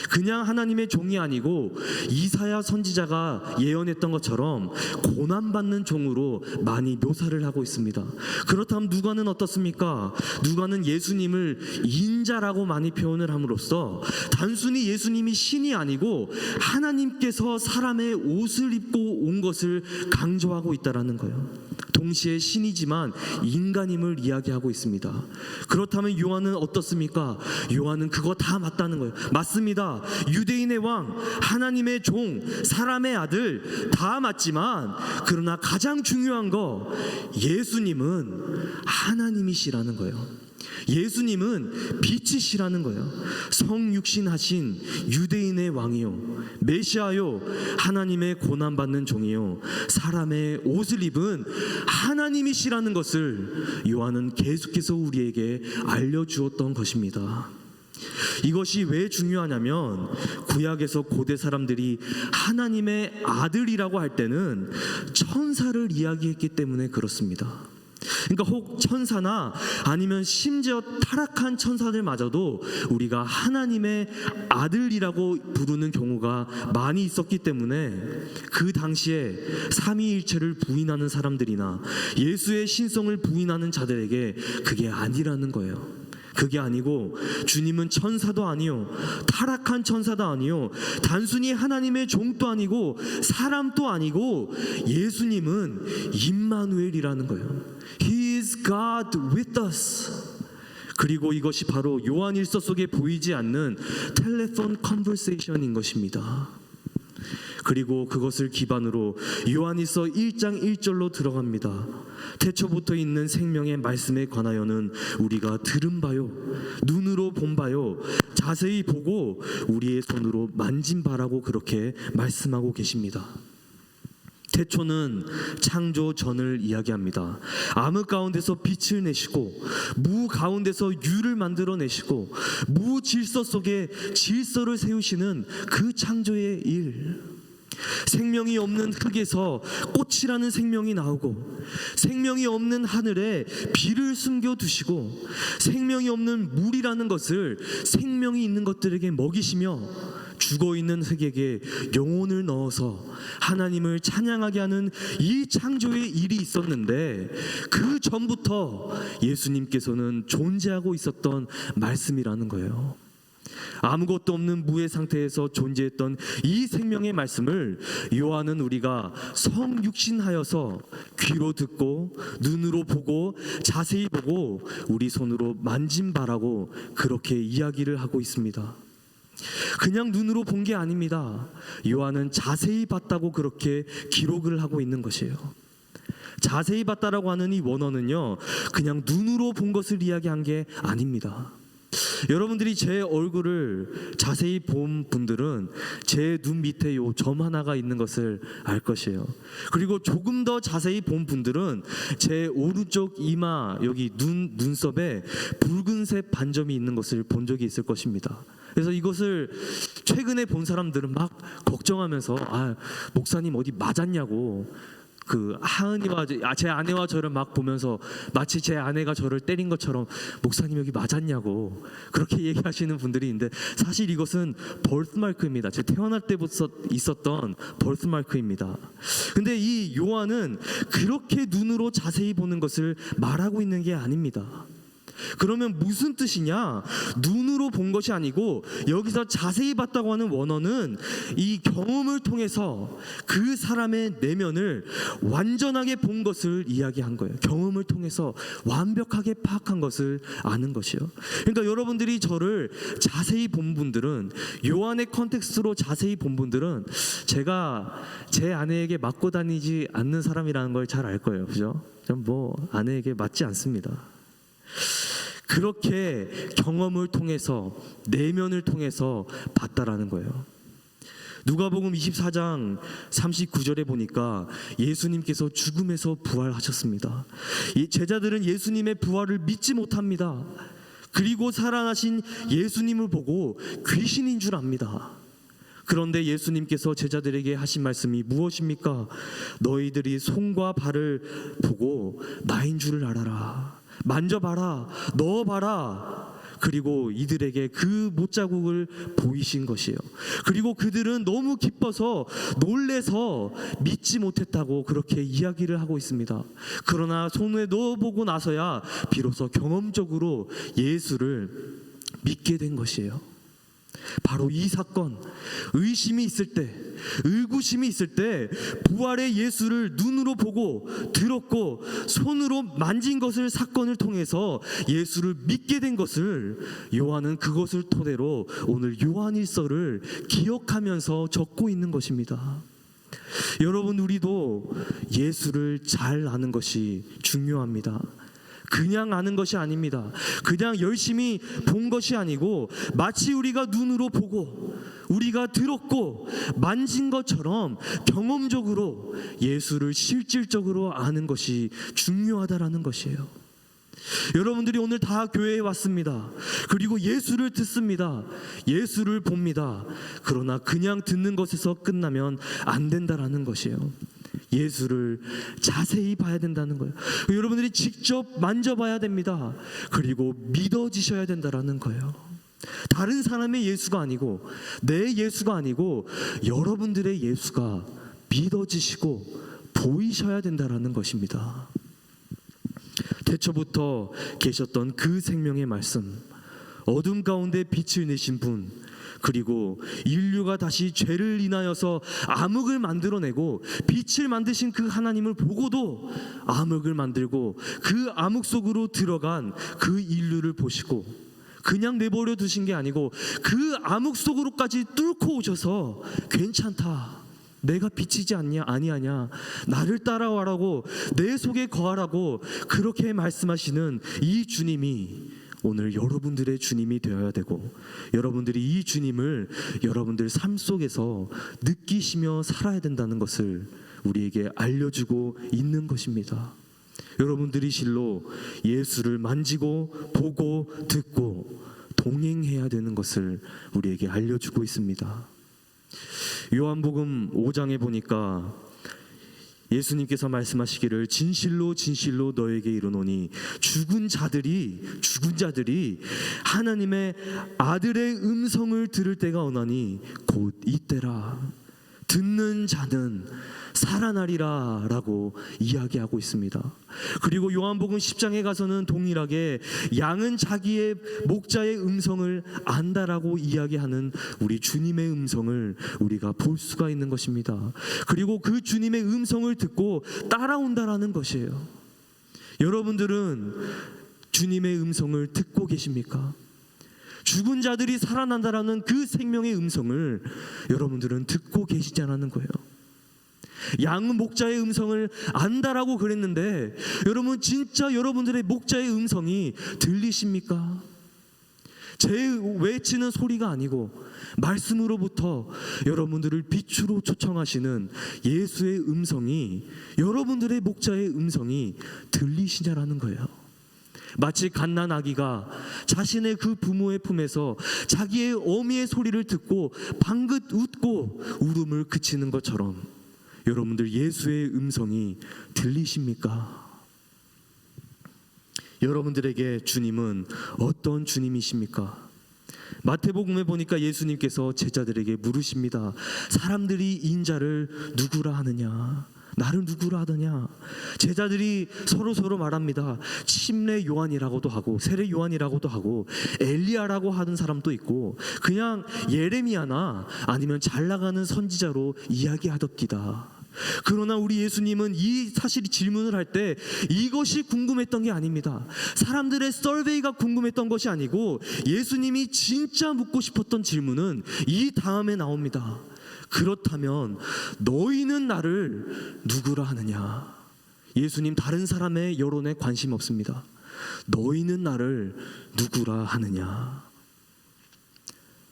A: 그냥 하나님의 종이 아니고 이사야 선지자가 예언했던 것처럼 고난받는 종으로 많이 묘사를 하고 있습니다. 그렇다면 누가는 어떻습니까? 누가는 예수님을 인자라고 많이 표현을 함으로써 단순히 예수님이 신이 아니고 하나님께서 사람의 옷을 입고 온 것을 강조하고 있다라는 거예요. 동시에 신이지만 인간임을 이야기하고 있습니다. 그렇다면 요한은 어떻습니까? 요한은 그거 다 맞다는 거예요. 맞습니다. 유대인의 왕, 하나님의 종, 사람의 아들 다 맞지만, 그러나 가장 중요한 거, 예수님은 하나님이시라는 거예요. 예수님은 빛이시라는 거예요. 성육신하신 유대인의 왕이요, 메시아요, 하나님의 고난받는 종이요, 사람의 옷을 입은 하나님이시라는 것을 요한은 계속해서 우리에게 알려주었던 것입니다. 이것이 왜 중요하냐면, 구약에서 고대 사람들이 하나님의 아들이라고 할 때는 천사를 이야기했기 때문에 그렇습니다. 그러니까 혹 천사나 아니면 심지어 타락한 천사들마저도 우리가 하나님의 아들이라고 부르는 경우가 많이 있었기 때문에, 그 당시에 삼위일체를 부인하는 사람들이나 예수의 신성을 부인하는 자들에게 그게 아니라는 거예요. 그게 아니고, 주님은 천사도 아니요, 타락한 천사도 아니요, 단순히 하나님의 종도 아니고 사람도 아니고, 예수님은 임마누엘이라는 거예요. He is God with us. 그리고 이것이 바로 요한일서 속에 보이지 않는 텔레폰 컨버세이션인 것입니다. 그리고 그것을 기반으로 요한일서 1장 1절로 들어갑니다. 태초부터 있는 생명의 말씀에 관하여는 우리가 들은 바요, 눈으로 본 바요, 자세히 보고 우리의 손으로 만진 바라고 그렇게 말씀하고 계십니다. 태초는 창조 전을 이야기합니다. 암흑 가운데서 빛을 내시고 무 가운데서 유를 만들어내시고 무 질서 속에 질서를 세우시는 그 창조의 일. 생명이 없는 흙에서 꽃이라는 생명이 나오고, 생명이 없는 하늘에 비를 숨겨두시고, 생명이 없는 물이라는 것을 생명이 있는 것들에게 먹이시며, 죽어있는 흙에게 영혼을 넣어서 하나님을 찬양하게 하는 이 창조의 일이 있었는데, 그 전부터 예수님께서는 존재하고 있었던 말씀이라는 거예요. 아무것도 없는 무의 상태에서 존재했던 이 생명의 말씀을 요한은 우리가 성육신하여서 귀로 듣고 눈으로 보고 자세히 보고 우리 손으로 만진 바라고 그렇게 이야기를 하고 있습니다. 그냥 눈으로 본 게 아닙니다. 요한은 자세히 봤다고 그렇게 기록을 하고 있는 것이에요. 자세히 봤다라고 하는 이 원어는요, 그냥 눈으로 본 것을 이야기한 게 아닙니다. 여러분들이 제 얼굴을 자세히 본 분들은 제 눈 밑에 요 점 하나가 있는 것을 알 것이에요. 그리고 조금 더 자세히 본 분들은 제 오른쪽 이마 여기 눈썹에 붉은색 반점이 있는 것을 본 적이 있을 것입니다. 그래서 이것을 최근에 본 사람들은 막 걱정하면서, 목사님 어디 맞았냐고, 그 하은이와 제 아내와 저를 막 보면서 마치 제 아내가 저를 때린 것처럼 목사님 여기 맞았냐고 그렇게 얘기하시는 분들이 있는데, 사실 이것은 벌스마크입니다. 제 태어날 때부터 있었던 벌스마크입니다. 근데 이 요한은 그렇게 눈으로 자세히 보는 것을 말하고 있는 게 아닙니다. 그러면 무슨 뜻이냐? 눈으로 본 것이 아니고, 여기서 자세히 봤다고 하는 원어는 이 경험을 통해서 그 사람의 내면을 완전하게 본 것을 이야기한 거예요. 경험을 통해서 완벽하게 파악한 것을 아는 것이요. 그러니까 여러분들이 저를 자세히 본 분들은, 요한의 컨텍스트로 자세히 본 분들은 제가 제 아내에게 맞고 다니지 않는 사람이라는 걸 잘 알 거예요. 그죠? 전 아내에게 맞지 않습니다. 그렇게 경험을 통해서, 내면을 통해서 봤다라는 거예요. 누가복음 24장 39절에 보니까 예수님께서 죽음에서 부활하셨습니다. 이 제자들은 예수님의 부활을 믿지 못합니다. 그리고 살아나신 예수님을 보고 귀신인 줄 압니다. 그런데 예수님께서 제자들에게 하신 말씀이 무엇입니까? 너희들이 손과 발을 보고 나인 줄을 알아라. 만져봐라, 넣어봐라. 그리고 이들에게 그 못자국을 보이신 것이에요. 그리고 그들은 너무 기뻐서 놀래서 믿지 못했다고 그렇게 이야기를 하고 있습니다. 그러나 손에 넣어보고 나서야 비로소 경험적으로 예수를 믿게 된 것이에요. 바로 이 사건, 의심이 있을 때, 의구심이 있을 때 부활의 예수를 눈으로 보고 들었고 손으로 만진 것을 사건을 통해서 예수를 믿게 된 것을 요한은 그것을 토대로 오늘 요한일서를 기억하면서 적고 있는 것입니다. 여러분, 우리도 예수를 잘 아는 것이 중요합니다. 그냥 아는 것이 아닙니다. 그냥 열심히 본 것이 아니고 마치 우리가 눈으로 보고 우리가 들었고 만진 것처럼 경험적으로 예수를 실질적으로 아는 것이 중요하다라는 것이에요. 여러분들이 오늘 다 교회에 왔습니다. 그리고 예수를 듣습니다. 예수를 봅니다. 그러나 그냥 듣는 것에서 끝나면 안 된다라는 것이에요. 예수를 자세히 봐야 된다는 거예요. 여러분들이 직접 만져봐야 됩니다. 그리고 믿어지셔야 된다라는 거예요. 다른 사람의 예수가 아니고 내 예수가 아니고 여러분들의 예수가 믿어지시고 보이셔야 된다라는 것입니다. 태초부터 계셨던 그 생명의 말씀, 어둠 가운데 빛을 내신 분, 그리고 인류가 다시 죄를 인하여서 암흑을 만들어내고 빛을 만드신 그 하나님을 보고도 암흑을 만들고 그 암흑 속으로 들어간 그 인류를 보시고 그냥 내버려 두신 게 아니고 그 암흑 속으로까지 뚫고 오셔서 괜찮다, 내가 빛이지 않냐, 아니하냐, 나를 따라와라고, 내 속에 거하라고 그렇게 말씀하시는 이 주님이 오늘 여러분들의 주님이 되어야 되고, 여러분들이 이 주님을 여러분들 삶 속에서 느끼시며 살아야 된다는 것을 우리에게 알려주고 있는 것입니다. 여러분들이 실로 예수를 만지고 보고 듣고 동행해야 되는 것을 우리에게 알려주고 있습니다. 요한복음 5장에 보니까 예수님께서 말씀하시기를 진실로 진실로 너에게 이르노니 죽은 자들이 하나님의 아들의 음성을 들을 때가 오나니 곧 이때라. 듣는 자는 살아나리라 라고 이야기하고 있습니다. 그리고 요한복음 10장에 가서는 동일하게 양은 자기의 목자의 음성을 안다라고 이야기하는 우리 주님의 음성을 우리가 볼 수가 있는 것입니다. 그리고 그 주님의 음성을 듣고 따라온다라는 것이에요. 여러분들은 주님의 음성을 듣고 계십니까? 죽은 자들이 살아난다라는 그 생명의 음성을 여러분들은 듣고 계시지 않는 거예요. 양은 목자의 음성을 안다라고 그랬는데 여러분, 진짜 여러분들의 목자의 음성이 들리십니까? 제 외치는 소리가 아니고 말씀으로부터 여러분들을 빛으로 초청하시는 예수의 음성이, 여러분들의 목자의 음성이 들리시냐라는 거예요. 마치 갓난 아기가 자신의 그 부모의 품에서 자기의 어미의 소리를 듣고 방긋 웃고 울음을 그치는 것처럼 여러분들 예수의 음성이 들리십니까? 여러분들에게 주님은 어떤 주님이십니까? 마태복음에 보니까 예수님께서 제자들에게 물으십니다. 사람들이 인자를 누구라 하느냐? 나를 누구라 하더냐? 제자들이 서로 말합니다. 침례 요한이라고도 하고 세례 요한이라고도 하고 엘리야라고 하는 사람도 있고 그냥 예레미야나 아니면 잘 나가는 선지자로 이야기하던기다. 그러나 우리 예수님은 이 사실이 질문을 할 때 이것이 궁금했던 게 아닙니다. 사람들의 서베이가 궁금했던 것이 아니고 예수님이 진짜 묻고 싶었던 질문은 이 다음에 나옵니다. 그렇다면 너희는 나를 누구라 하느냐? 예수님 다른 사람의 여론에 관심 없습니다. 너희는 나를 누구라 하느냐?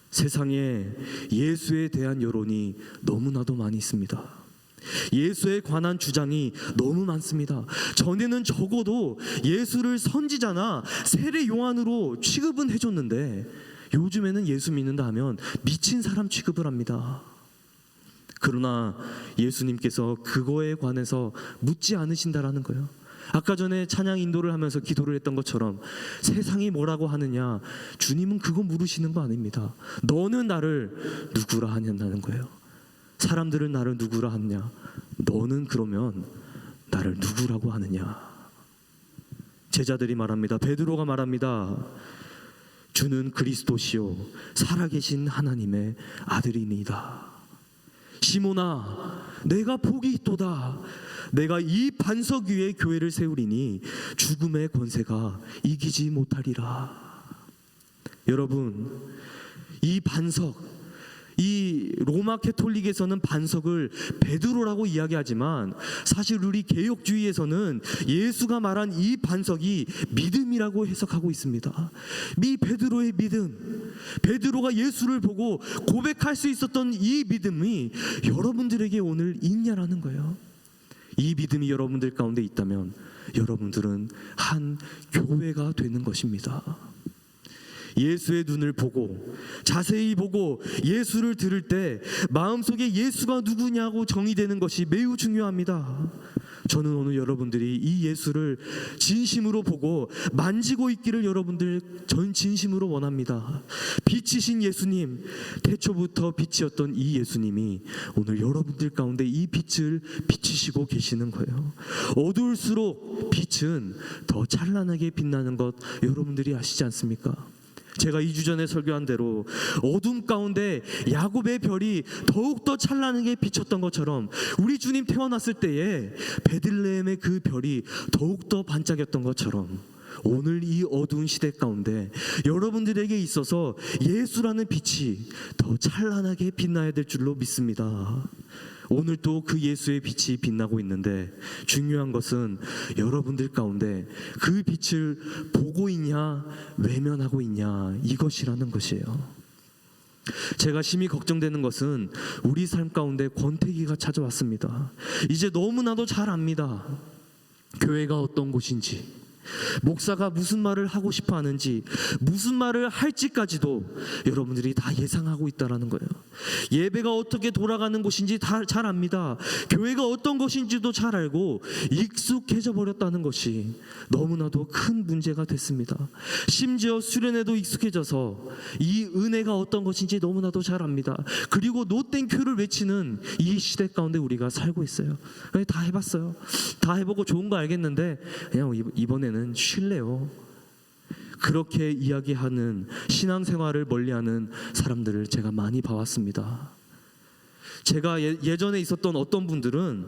A: 세상에 예수에 대한 여론이 너무나도 많이 있습니다. 예수에 관한 주장이 너무 많습니다. 전에는 적어도 예수를 선지자나 세례 요한으로 취급은 해줬는데 요즘에는 예수 믿는다 하면 미친 사람 취급을 합니다. 그러나 예수님께서 그거에 관해서 묻지 않으신다라는 거예요. 아까 전에 찬양 인도를 하면서 기도를 했던 것처럼 세상이 뭐라고 하느냐, 주님은 그거 물으시는 거 아닙니다. 너는 나를 누구라 하냐는 거예요. 사람들은 나를 누구라 하느냐, 너는 그러면 나를 누구라고 하느냐. 제자들이 말합니다. 베드로가 말합니다. 주는 그리스도시요 살아계신 하나님의 아들이니이다. 시몬아, 내가 복이 있도다. 내가 이 반석 위에 교회를 세우리니 죽음의 권세가 이기지 못하리라. 여러분, 이 반석, 이 로마 캐톨릭에서는 반석을 베드로라고 이야기하지만 사실 우리 개혁주의에서는 예수가 말한 이 반석이 믿음이라고 해석하고 있습니다. 이 베드로의 믿음, 베드로가 예수를 보고 고백할 수 있었던 이 믿음이 여러분들에게 오늘 있냐라는 거예요. 이 믿음이 여러분들 가운데 있다면 여러분들은 한 교회가 되는 것입니다. 예수의 눈을 보고 자세히 보고 예수를 들을 때 마음속에 예수가 누구냐고 정의되는 것이 매우 중요합니다. 저는 오늘 여러분들이 이 예수를 진심으로 보고 만지고 있기를 여러분들 전 진심으로 원합니다. 빛이신 예수님, 태초부터 빛이었던 이 예수님이 오늘 여러분들 가운데 이 빛을 비추시고 계시는 거예요. 어두울수록 빛은 더 찬란하게 빛나는 것 여러분들이 아시지 않습니까? 제가 2주 전에 설교한 대로 어둠 가운데 야곱의 별이 더욱더 찬란하게 비쳤던 것처럼 우리 주님 태어났을 때에 베들레헴의 그 별이 더욱더 반짝였던 것처럼 오늘 이 어두운 시대 가운데 여러분들에게 있어서 예수라는 빛이 더 찬란하게 빛나야 될 줄로 믿습니다. 오늘도 그 예수의 빛이 빛나고 있는데 중요한 것은 여러분들 가운데 그 빛을 보고 있냐 외면하고 있냐 이것이라는 것이에요. 제가 심히 걱정되는 것은 우리 삶 가운데 권태기가 찾아왔습니다. 이제 너무나도 잘 압니다. 교회가 어떤 곳인지, 목사가 무슨 말을 하고 싶어 하는지, 무슨 말을 할지까지도 여러분들이 다 예상하고 있다라는 거예요. 예배가 어떻게 돌아가는 곳인지 다 잘 압니다. 교회가 어떤 것인지도 잘 알고 익숙해져 버렸다는 것이 너무나도 큰 문제가 됐습니다. 심지어 수련회도 익숙해져서 이 은혜가 어떤 것인지 너무나도 잘 압니다. 그리고 노땡큐를 외치는 이 시대 가운데 우리가 살고 있어요. 다 해봤어요. 다 해보고 좋은 거 알겠는데 그냥 이번에는 쉴래요. 그렇게 이야기하는 신앙생활을 멀리하는 사람들을 제가 많이 봐왔습니다. 제가 예전에 있었던 어떤 분들은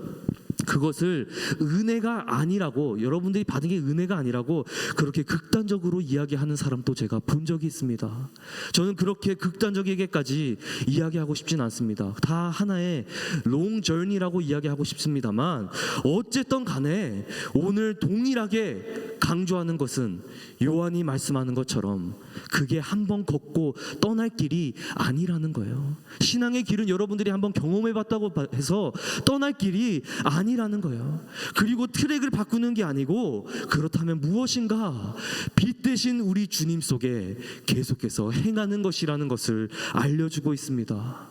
A: 그것을 은혜가 아니라고, 여러분들이 받은 게 은혜가 아니라고 그렇게 극단적으로 이야기하는 사람도 제가 본 적이 있습니다. 저는 그렇게 극단적이게까지 이야기하고 싶진 않습니다. 다 하나의 롱 저니라고 이야기하고 싶습니다만 어쨌든 간에 오늘 동일하게 강조하는 것은 요한이 말씀하는 것처럼 그게 한번 걷고 떠날 길이 아니라는 거예요. 신앙의 길은 여러분들이 한번 경험해봤다고 해서 떠날 길이 아니라는 거예요. 그리고 트랙을 바꾸는 게 아니고 그렇다면 무엇인가 빛 대신 우리 주님 속에 계속해서 행하는 것이라는 것을 알려주고 있습니다.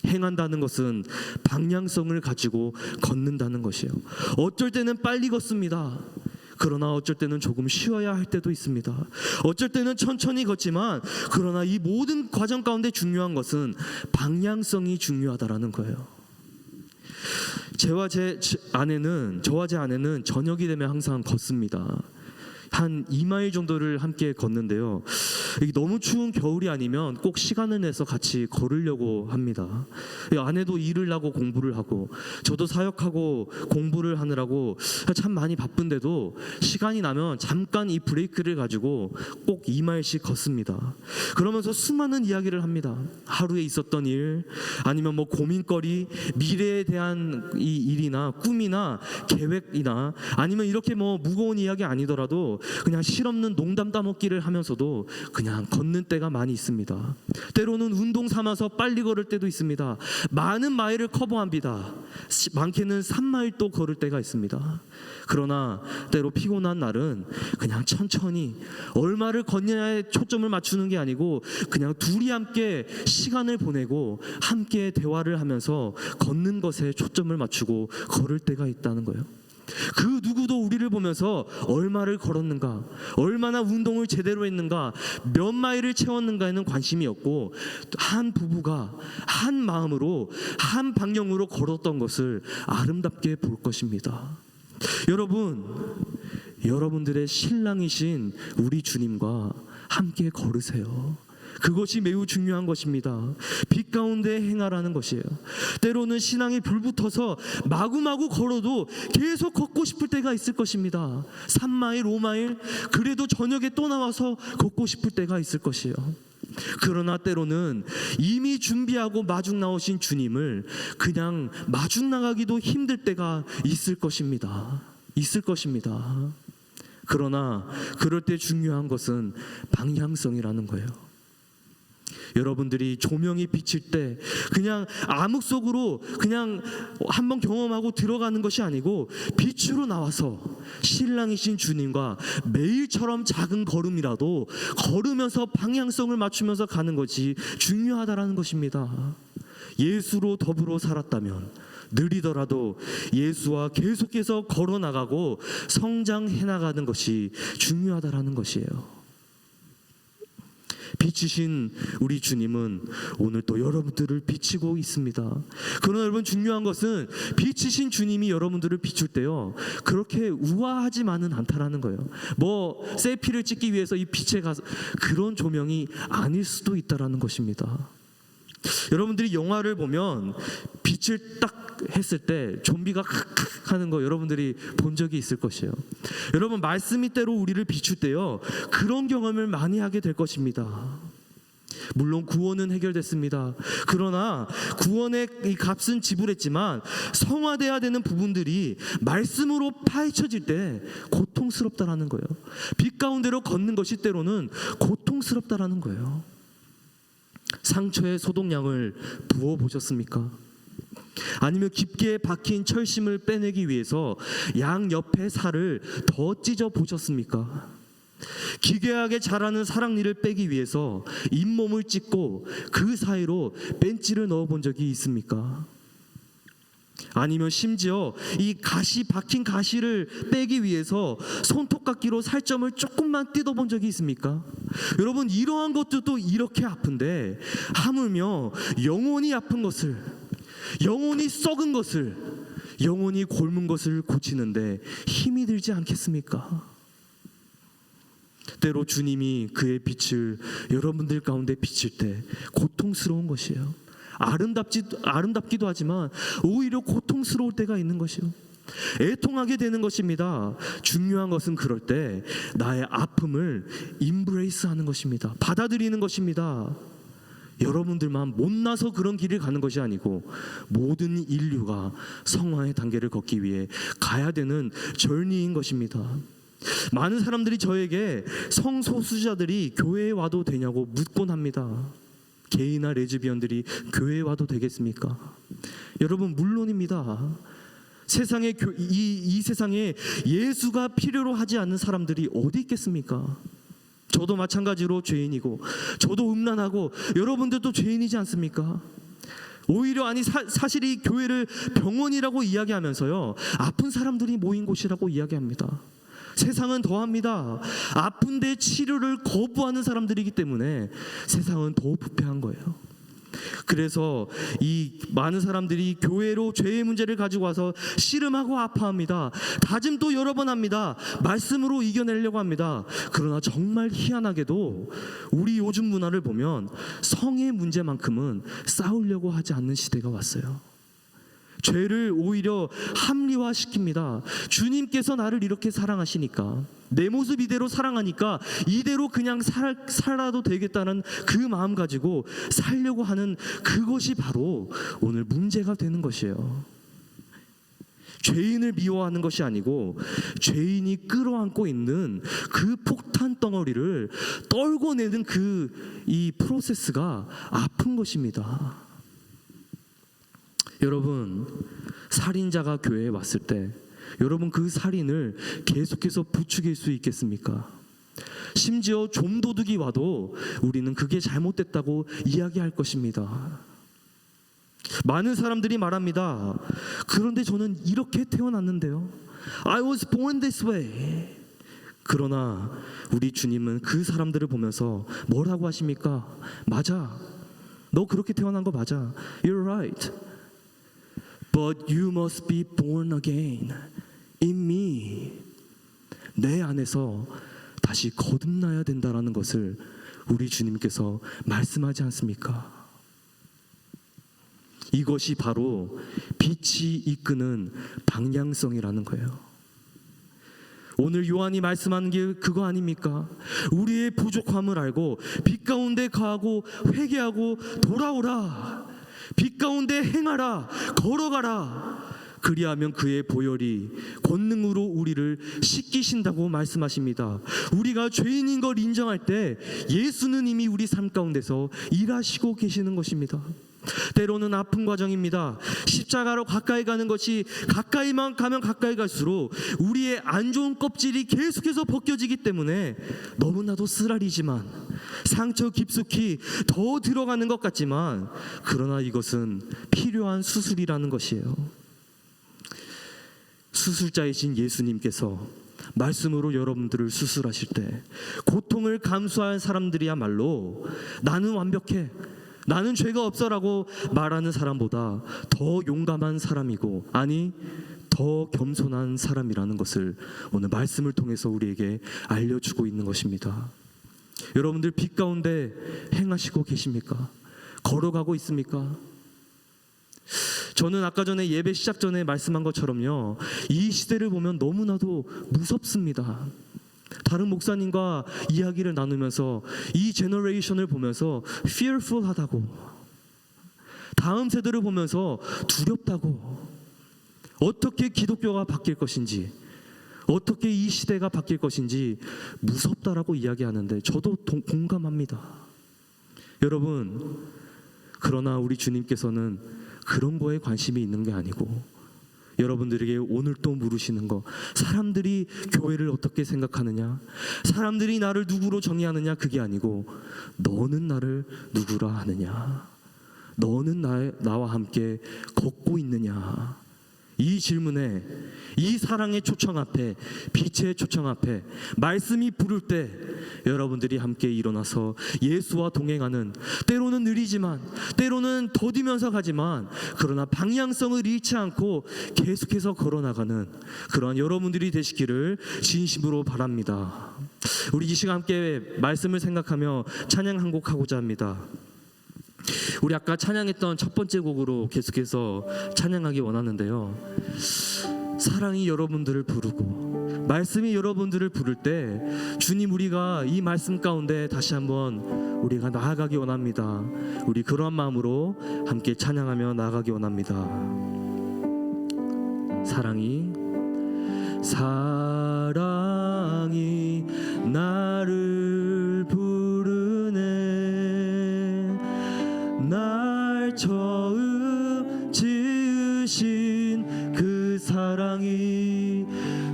A: 행한다는 것은 방향성을 가지고 걷는다는 것이에요. 어쩔 때는 빨리 걷습니다. 그러나 어쩔 때는 조금 쉬어야 할 때도 있습니다. 어쩔 때는 천천히 걷지만 그러나 이 모든 과정 가운데 중요한 것은 방향성이 중요하다라는 거예요. 저와 제 아내는 저녁이 되면 항상 걷습니다. 한 2마일 정도를 함께 걷는데요. 너무 추운 겨울이 아니면 꼭 시간을 내서 같이 걸으려고 합니다. 아내도 일을 하고 공부를 하고 저도 사역하고 공부를 하느라고 참 많이 바쁜데도 시간이 나면 잠깐 이 브레이크를 가지고 꼭 2마일씩 걷습니다. 그러면서 수많은 이야기를 합니다. 하루에 있었던 일, 아니면 뭐 고민거리, 미래에 대한 이 일이나 꿈이나 계획이나, 아니면 이렇게 뭐 무거운 이야기 아니더라도 그냥 실없는 농담 따먹기를 하면서도 그냥 걷는 때가 많이 있습니다. 때로는 운동 삼아서 빨리 걸을 때도 있습니다. 많은 마일을 커버합니다. 많게는 3마일 또 걸을 때가 있습니다. 그러나 때로 피곤한 날은 그냥 천천히 얼마를 걷느냐에 초점을 맞추는 게 아니고 그냥 둘이 함께 시간을 보내고 함께 대화를 하면서 걷는 것에 초점을 맞추고 걸을 때가 있다는 거예요. 그 누구도 우리를 보면서 얼마를 걸었는가, 얼마나 운동을 제대로 했는가, 몇 마일을 채웠는가에는 관심이 없고 한 부부가 한 마음으로 한 방향으로 걸었던 것을 아름답게 볼 것입니다. 여러분들의 신랑이신 우리 주님과 함께 걸으세요. 그것이 매우 중요한 것입니다. 빛 가운데 행하라는 것이에요. 때로는 신앙이 불붙어서 마구마구 걸어도 계속 걷고 싶을 때가 있을 것입니다. 3마일, 5마일, 그래도 저녁에 또 나와서 걷고 싶을 때가 있을 것이에요. 그러나 때로는 이미 준비하고 마중 나오신 주님을 그냥 마중 나가기도 힘들 때가 있을 것입니다. 그러나 그럴 때 중요한 것은 방향성이라는 거예요. 여러분들이 조명이 비칠 때 그냥 암흑 속으로 그냥 한번 경험하고 들어가는 것이 아니고 빛으로 나와서 신랑이신 주님과 매일처럼 작은 걸음이라도 걸으면서 방향성을 맞추면서 가는 것이 중요하다라는 것입니다. 예수로 더불어 살았다면 느리더라도 예수와 계속해서 걸어나가고 성장해 나가는 것이 중요하다라는 것이에요. 빛이신 우리 주님은 오늘 또 여러분들을 비치고 있습니다. 그러나 여러분, 중요한 것은 빛이신 주님이 여러분들을 비출 때요, 그렇게 우아하지만은 않다라는 거예요. 뭐 셀피를 찍기 위해서 이 빛에 가서 그런 조명이 아닐 수도 있다라는 것입니다. 여러분들이 영화를 보면 빛을 딱 했을 때 좀비가 칵칵 하는 거 여러분들이 본 적이 있을 것이에요. 여러분, 말씀이 때로 우리를 비출 때요, 그런 경험을 많이 하게 될 것입니다. 물론 구원은 해결됐습니다. 그러나 구원의 이 값은 지불했지만 성화돼야 되는 부분들이 말씀으로 파헤쳐질 때 고통스럽다라는 거예요. 빛 가운데로 걷는 것이 때로는 고통스럽다라는 거예요. 상처에 소독약을 부어 보셨습니까? 아니면 깊게 박힌 철심을 빼내기 위해서 양 옆에 살을 더 찢어 보셨습니까? 기괴하게 자라는 사랑니를 빼기 위해서 잇몸을 찢고 그 사이로 벤치를 넣어 본 적이 있습니까? 아니면 심지어 이 가시, 박힌 가시를 빼기 위해서 손톱깎이로 살점을 조금만 뜯어본 적이 있습니까? 여러분, 이러한 것도 이렇게 아픈데 하물며 영혼이 아픈 것을, 영혼이 썩은 것을, 영혼이 곪은 것을 고치는데 힘이 들지 않겠습니까? 때로 주님이 그의 빛을 여러분들 가운데 비칠 때 고통스러운 것이에요. 아름답기도 하지만 오히려 고통스러울 때가 있는 것이요, 애통하게 되는 것입니다. 중요한 것은 그럴 때 나의 아픔을 임브레이스하는 것입니다. 받아들이는 것입니다. 여러분들만 못나서 그런 길을 가는 것이 아니고 모든 인류가 성화의 단계를 걷기 위해 가야 되는 절니인 것입니다. 많은 사람들이 저에게 성소수자들이 교회에 와도 되냐고 묻곤 합니다. 게이나 레즈비언들이 교회에 와도 되겠습니까? 여러분, 물론입니다. 이 세상에 예수가 필요로 하지 않는 사람들이 어디 있겠습니까? 저도 마찬가지로 죄인이고, 저도 음란하고, 여러분들도 죄인이지 않습니까? 오히려 사실 이 교회를 병원이라고 이야기하면서요, 아픈 사람들이 모인 곳이라고 이야기합니다. 세상은 더합니다. 아픈데 치료를 거부하는 사람들이기 때문에 세상은 더 부패한 거예요. 그래서 이 많은 사람들이 교회로 죄의 문제를 가지고 와서 씨름하고 아파합니다. 다짐도 여러 번 합니다. 말씀으로 이겨내려고 합니다. 그러나 정말 희한하게도 우리 요즘 문화를 보면 성의 문제만큼은 싸우려고 하지 않는 시대가 왔어요. 죄를 오히려 합리화시킵니다. 주님께서 나를 이렇게 사랑하시니까, 내 모습 이대로 사랑하니까 이대로 그냥 살아도 되겠다는 그 마음 가지고 살려고 하는 그것이 바로 오늘 문제가 되는 것이에요. 죄인을 미워하는 것이 아니고 죄인이 끌어안고 있는 그 폭탄 덩어리를 떨궈내는 이 프로세스가 아픈 것입니다. 여러분, 살인자가 교회에 왔을 때 여러분, 그 살인을 계속해서 부추길 수 있겠습니까? 심지어 좀도둑이 와도 우리는 그게 잘못됐다고 이야기할 것입니다. 많은 사람들이 말합니다. 그런데 저는 이렇게 태어났는데요, I was born this way. 그러나 우리 주님은 그 사람들을 보면서 뭐라고 하십니까? 맞아. 너 그렇게 태어난 거 맞아. You're right. But you must be born again in me. 내 안에서 다시 거듭나야 된다라는 것을 우리 주님께서 말씀하지 않습니까? 이것이 바로 빛이 이끄는 방향성이라는 거예요. 오늘 요한이 말씀하는 게 그거 아닙니까? 우리의 부족함을 알고 빛 가운데 거하고 회개하고 돌아오라. 빛 가운데 행하라. 걸어가라. 그리하면 그의 보혈이 권능으로 우리를 씻기신다고 말씀하십니다. 우리가 죄인인 걸 인정할 때 예수는 이미 우리 삶 가운데서 일하시고 계시는 것입니다. 때로는 아픈 과정입니다. 십자가로 가까이 가는 것이 가까이만 가면 가까이 갈수록 우리의 안 좋은 껍질이 계속해서 벗겨지기 때문에 너무나도 쓰라리지만 상처 깊숙이 더 들어가는 것 같지만 그러나 이것은 필요한 수술이라는 것이에요. 수술자이신 예수님께서 말씀으로 여러분들을 수술하실 때 고통을 감수한 사람들이야말로 나는 완벽해, 나는 죄가 없어라고 말하는 사람보다 더 용감한 사람이고, 아니 더 겸손한 사람이라는 것을 오늘 말씀을 통해서 우리에게 알려주고 있는 것입니다. 여러분들 빛 가운데 행하시고 계십니까? 걸어가고 있습니까? 저는 아까 전에 예배 시작 전에 말씀한 것처럼요, 이 시대를 보면 너무나도 무섭습니다. 다른 목사님과 이야기를 나누면서 이 제너레이션을 보면서 fearful하다고, 다음 세대를 보면서 두렵다고, 어떻게 기독교가 바뀔 것인지, 어떻게 이 시대가 바뀔 것인지 무섭다라고 이야기하는데 저도 공감합니다. 여러분, 그러나 우리 주님께서는 그런 거에 관심이 있는 게 아니고 여러분들에게 오늘 또 물으시는 거, 사람들이 교회를 어떻게 생각하느냐, 사람들이 나를 누구로 정의하느냐, 그게 아니고 너는 나를 누구라 하느냐, 너는 나와 함께 걷고 있느냐. 이 질문에, 이 사랑의 초청 앞에, 빛의 초청 앞에 말씀이 부를 때 여러분들이 함께 일어나서 예수와 동행하는, 때로는 느리지만 때로는 더디면서 가지만 그러나 방향성을 잃지 않고 계속해서 걸어나가는 그러한 여러분들이 되시기를 진심으로 바랍니다. 우리 이 시간 함께 말씀을 생각하며 찬양 한 곡 하고자 합니다. 우리 아까 찬양했던 첫 번째 곡으로 계속해서 찬양하기 원하는데요, 사랑이 여러분들을 부르고 말씀이 여러분들을 부를 때 주님, 우리가 이 말씀 가운데 다시 한번 우리가 나아가기 원합니다. 우리 그러한 마음으로 함께 찬양하며 나아가기 원합니다. 사랑이 나를 부르네. 날 처음 지으신 그 사랑이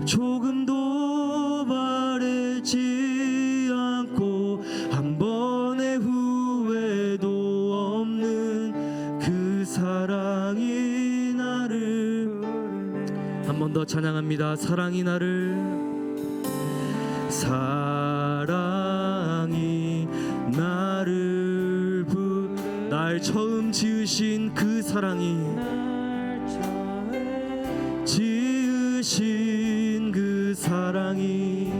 A: 조금도 바래지 않고 한 번의 후회도 없는 그 사랑이 나를, 한 번 더 찬양합니다. 사랑이 나를 날 처음 지으신 그 사랑이, 지으신 그 사랑이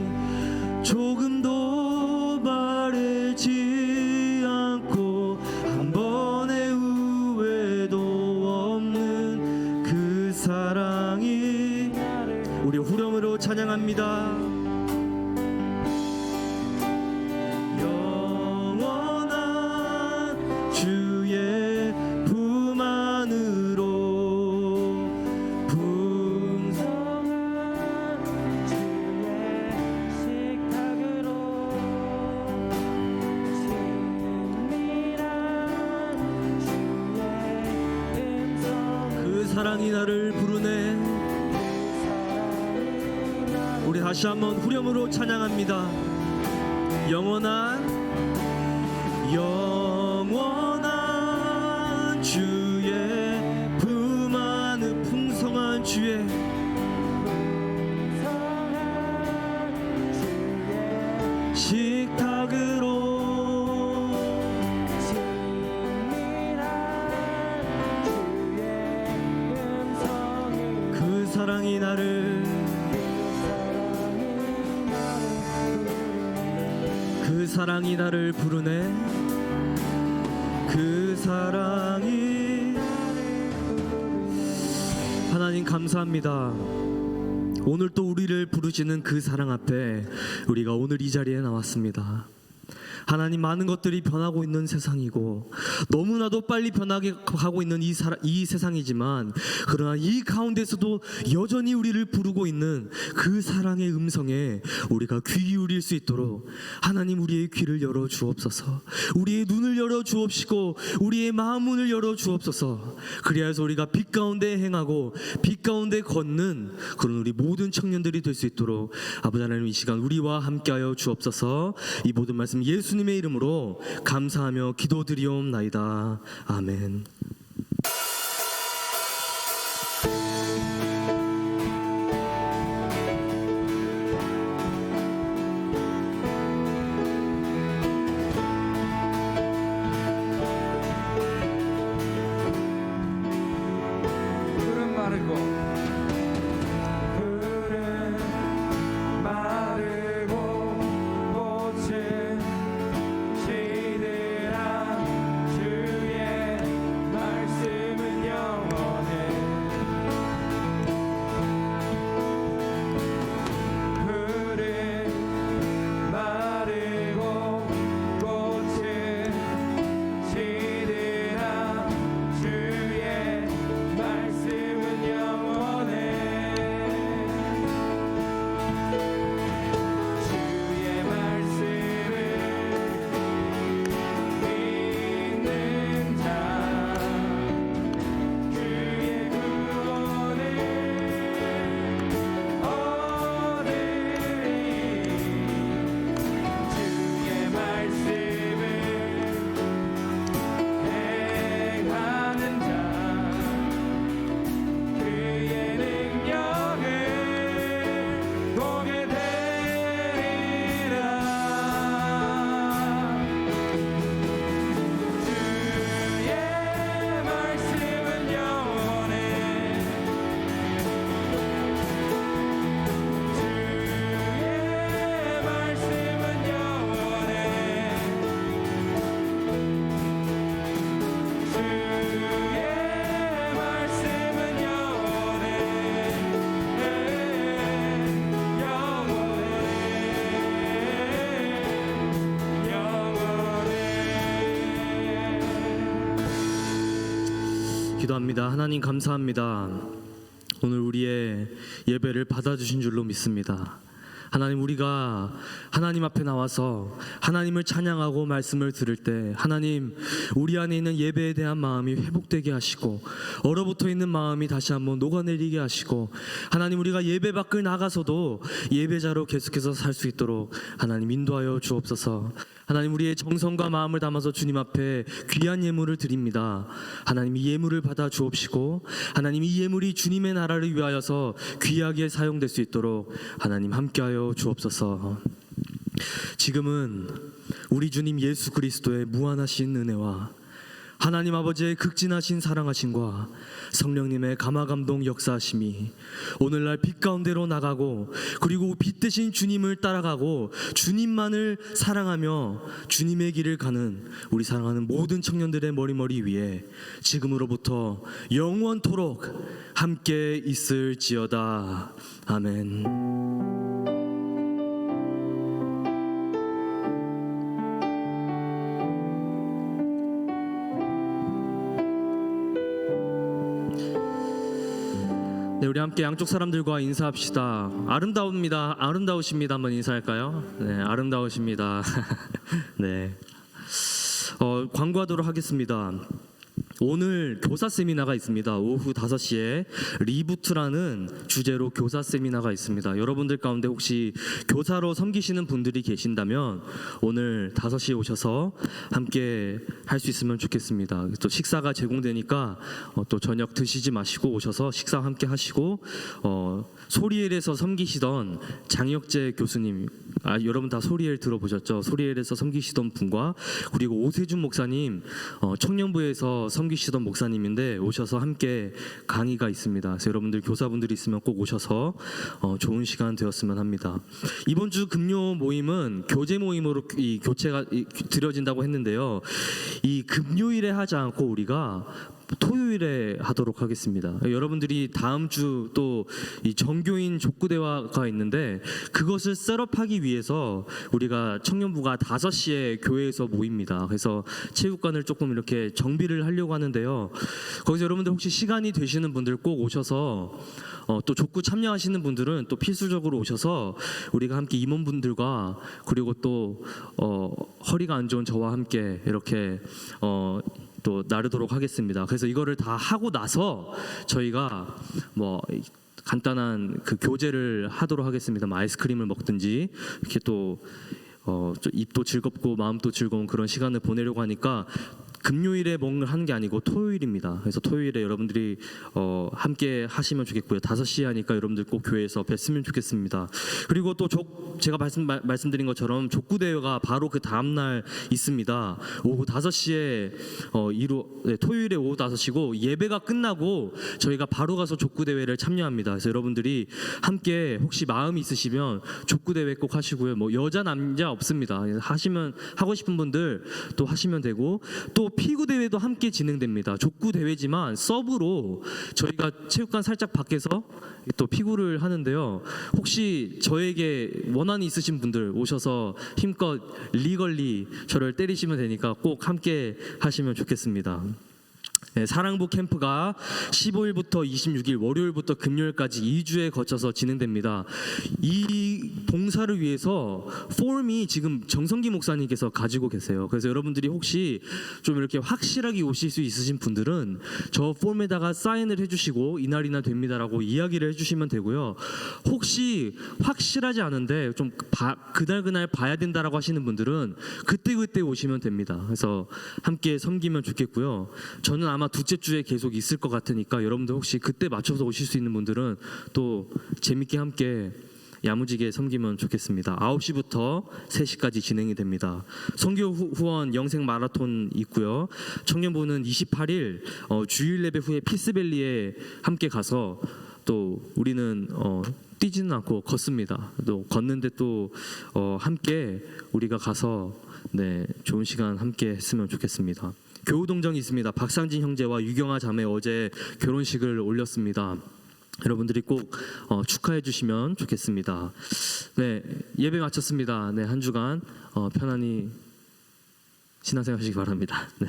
A: 조금도 바래지 않고 한 번의 후회도 없는 그 사랑이, 우리 후렴으로 찬양합니다. 사랑이 나를 부르네. 우리 다시 한번 후렴으로 찬양합니다. 영원한 주의 품 안의 풍성한 주의 사랑이 나를 그 사랑이 나를 부르네 그 사랑이 하나님 감사합니다. 오늘 또 우리를 부르시는 그 사랑 앞에 우리가 오늘 이 자리에 나왔습니다. 하나님 많은 것들이 변하고 있는 세상이고 너무나도 빨리 변하게 가고 있는 이 세상이지만 그러나 이 가운데서도 여전히 우리를 부르고 있는 그 사랑의 음성에 우리가 귀 기울일 수 있도록 하나님 우리의 귀를 열어 주옵소서. 우리의 눈을 열어 주옵시고 우리의 마음 문을 열어 주옵소서. 그리하여서 우리가 빛 가운데 행하고 빛 가운데 걷는 그런 우리 모든 청년들이 될 수 있도록 아버지 하나님 이 시간 우리와 함께하여 주옵소서. 이 모든 말씀 예수님의 이름으로 감사하며 기도드리옵나이다. 아멘.
B: 푸른 마르고
C: 꽃은 시들한 주의 말씀은 영원해 푸른 마르고 꽃은 시들한 주의 말씀은 영원해 주의 말씀을 믿는 자 그의 구원을 얻으리 주의 말씀을 행하는 자 그의 능력을 보게 되리라 주의 말씀은 영원해 주의 말씀은 영원해 주의 말씀은 영원해
A: 기도합니다. 하나님 감사합니다. 오늘 우리의 예배를 받아주신 줄로 믿습니다. 하나님 우리가 하나님 앞에 나와서 하나님을 찬양하고 말씀을 들을 때 하나님 우리 안에 있는 예배에 대한 마음이 회복되게 하시고 얼어붙어 있는 마음이 다시 한번 녹아내리게 하시고 하나님 우리가 예배 밖을 나가서도 예배자로 계속해서 살 수 있도록 하나님 인도하여 주옵소서. 하나님 우리의 정성과 마음을 담아서 주님 앞에 귀한 예물을 드립니다. 하나님 이 예물을 받아 주옵시고 하나님 이 예물이 주님의 나라를 위하여서 귀하게 사용될 수 있도록 하나님 함께하여 주옵소서. 지금은 우리 주님 예수 그리스도의 무한하신 은혜와 하나님 아버지의 극진하신 사랑하심과 성령님의 감화감동 역사하심이 오늘날 빛 가운데로 나가고 그리고 빛 대신 주님을 따라가고 주님만을 사랑하며 주님의 길을 가는 우리 사랑하는 모든 청년들의 머리 위에 지금으로부터 영원토록 함께 있을지어다. 아멘. 네, 우리 함께 양쪽 사람들과 인사합시다. 아름다웁니다. 아름다우십니다. 한번 인사할까요? 네, 아름다우십니다. 네, 광고하도록 하겠습니다. 오늘 교사 세미나가 있습니다. 오후 5시에 리부트라는 주제로 교사 세미나가 있습니다. 여러분들 가운데 혹시 교사로 섬기시는 분들이 계신다면 오늘 5시에 오셔서 함께 할 수 있으면 좋겠습니다. 또 식사가 제공되니까 또 저녁 드시지 마시고 오셔서 식사 함께 하시고 소리엘에서 섬기시던 장혁재 교수님, 여러분 다 소리엘 들어보셨죠? 소리엘에서 섬기시던 분과 그리고 오세준 목사님 청년부에서 섬기시던 섬기시던 목사님인데 오셔서 함께 강의가 있습니다. 그래서 여러분들 교사분들이 있으면 꼭 오셔서 좋은 시간 되었으면 합니다. 이번 주 금요 모임은 교제 모임으로 이 교체가 드려진다고 했는데요. 이 금요일에 하지 않고 우리가 토요일에 하도록 하겠습니다. 여러분들이 다음 주 또 이 정교인 족구대화가 있는데 그것을 셋업하기 위해서 우리가 청년부가 5시에 교회에서 모입니다. 그래서 체육관을 조금 이렇게 정비를 하려고 하는데요. 거기서 여러분들 혹시 시간이 되시는 분들 꼭 오셔서 또 족구 참여하시는 분들은 또 필수적으로 오셔서 우리가 함께 임원분들과 그리고 또 허리가 안 좋은 저와 함께 이렇게 또 나르도록 하겠습니다. 그래서 이거를 다 하고 나서 저희가 뭐 간단한 그 교제를 하도록 하겠습니다. 뭐 아이스크림을 먹든지 이렇게 또 입도 즐겁고 마음도 즐거운 그런 시간을 보내려고 하니까 금요일에 뭔가 하는 게 아니고 토요일입니다. 그래서 토요일에 여러분들이 함께 하시면 좋겠고요. 5시에 하니까 여러분들 꼭 교회에서 뵀으면 좋겠습니다. 그리고 또 제가 말씀드린 것처럼 족구 대회가 바로 그 다음 날 있습니다. 오후 5시에 토요일에 오후 5시고 예배가 끝나고 저희가 바로 가서 족구 대회를 참여합니다. 그래서 여러분들이 함께 혹시 마음이 있으시면 족구 대회 꼭 하시고요. 뭐 여자 남자 없습니다. 하시면 하고 싶은 분들 또 하시면 되고 또 피구 대회도 함께 진행됩니다. 족구 대회지만 서브로 저희가 체육관 살짝 밖에서 또 피구를 하는데요. 혹시 저에게 원한이 있으신 분들 오셔서 힘껏 리걸리 저를 때리시면 되니까 꼭 함께 하시면 좋겠습니다. 네, 사랑부 캠프가 15일부터 26일 월요일부터 금요일까지 2주에 거쳐서 진행됩니다. 이 봉사를 위해서 폼이 지금 정성기 목사님께서 가지고 계세요. 그래서 여러분들이 혹시 좀 이렇게 확실하게 오실 수 있으신 분들은 저 폼에다가 사인을 해주시고 이날이나 됩니다라고 이야기를 해주시면 되고요. 혹시 확실하지 않은데 좀 그날 봐야 된다라고 하시는 분들은 그때 오시면 됩니다. 그래서 함께 섬기면 좋겠고요. 저는 아마 둘째 주에 계속 있을 것 같으니까 여러분들 혹시 그때 맞춰서 오실 수 있는 분들은 또 재밌게 함께 야무지게 섬기면 좋겠습니다. 9시부터 3시까지 진행이 됩니다. 선교 후원 영생 마라톤 있고요. 청년부는 28일 주일 예배 후에 피스밸리에 함께 가서 또 우리는 뛰지는 않고 걷습니다. 또 걷는데 또 함께 우리가 가서 좋은 시간 함께 했으면 좋겠습니다. 교우동정이 있습니다. 박상진 형제와 유경아 자매 어제 결혼식을 올렸습니다. 여러분들이 꼭 축하해 주시면 좋겠습니다. 네, 예배 마쳤습니다. 네, 한 주간 편안히 신앙생활 하시기 바랍니다. 네.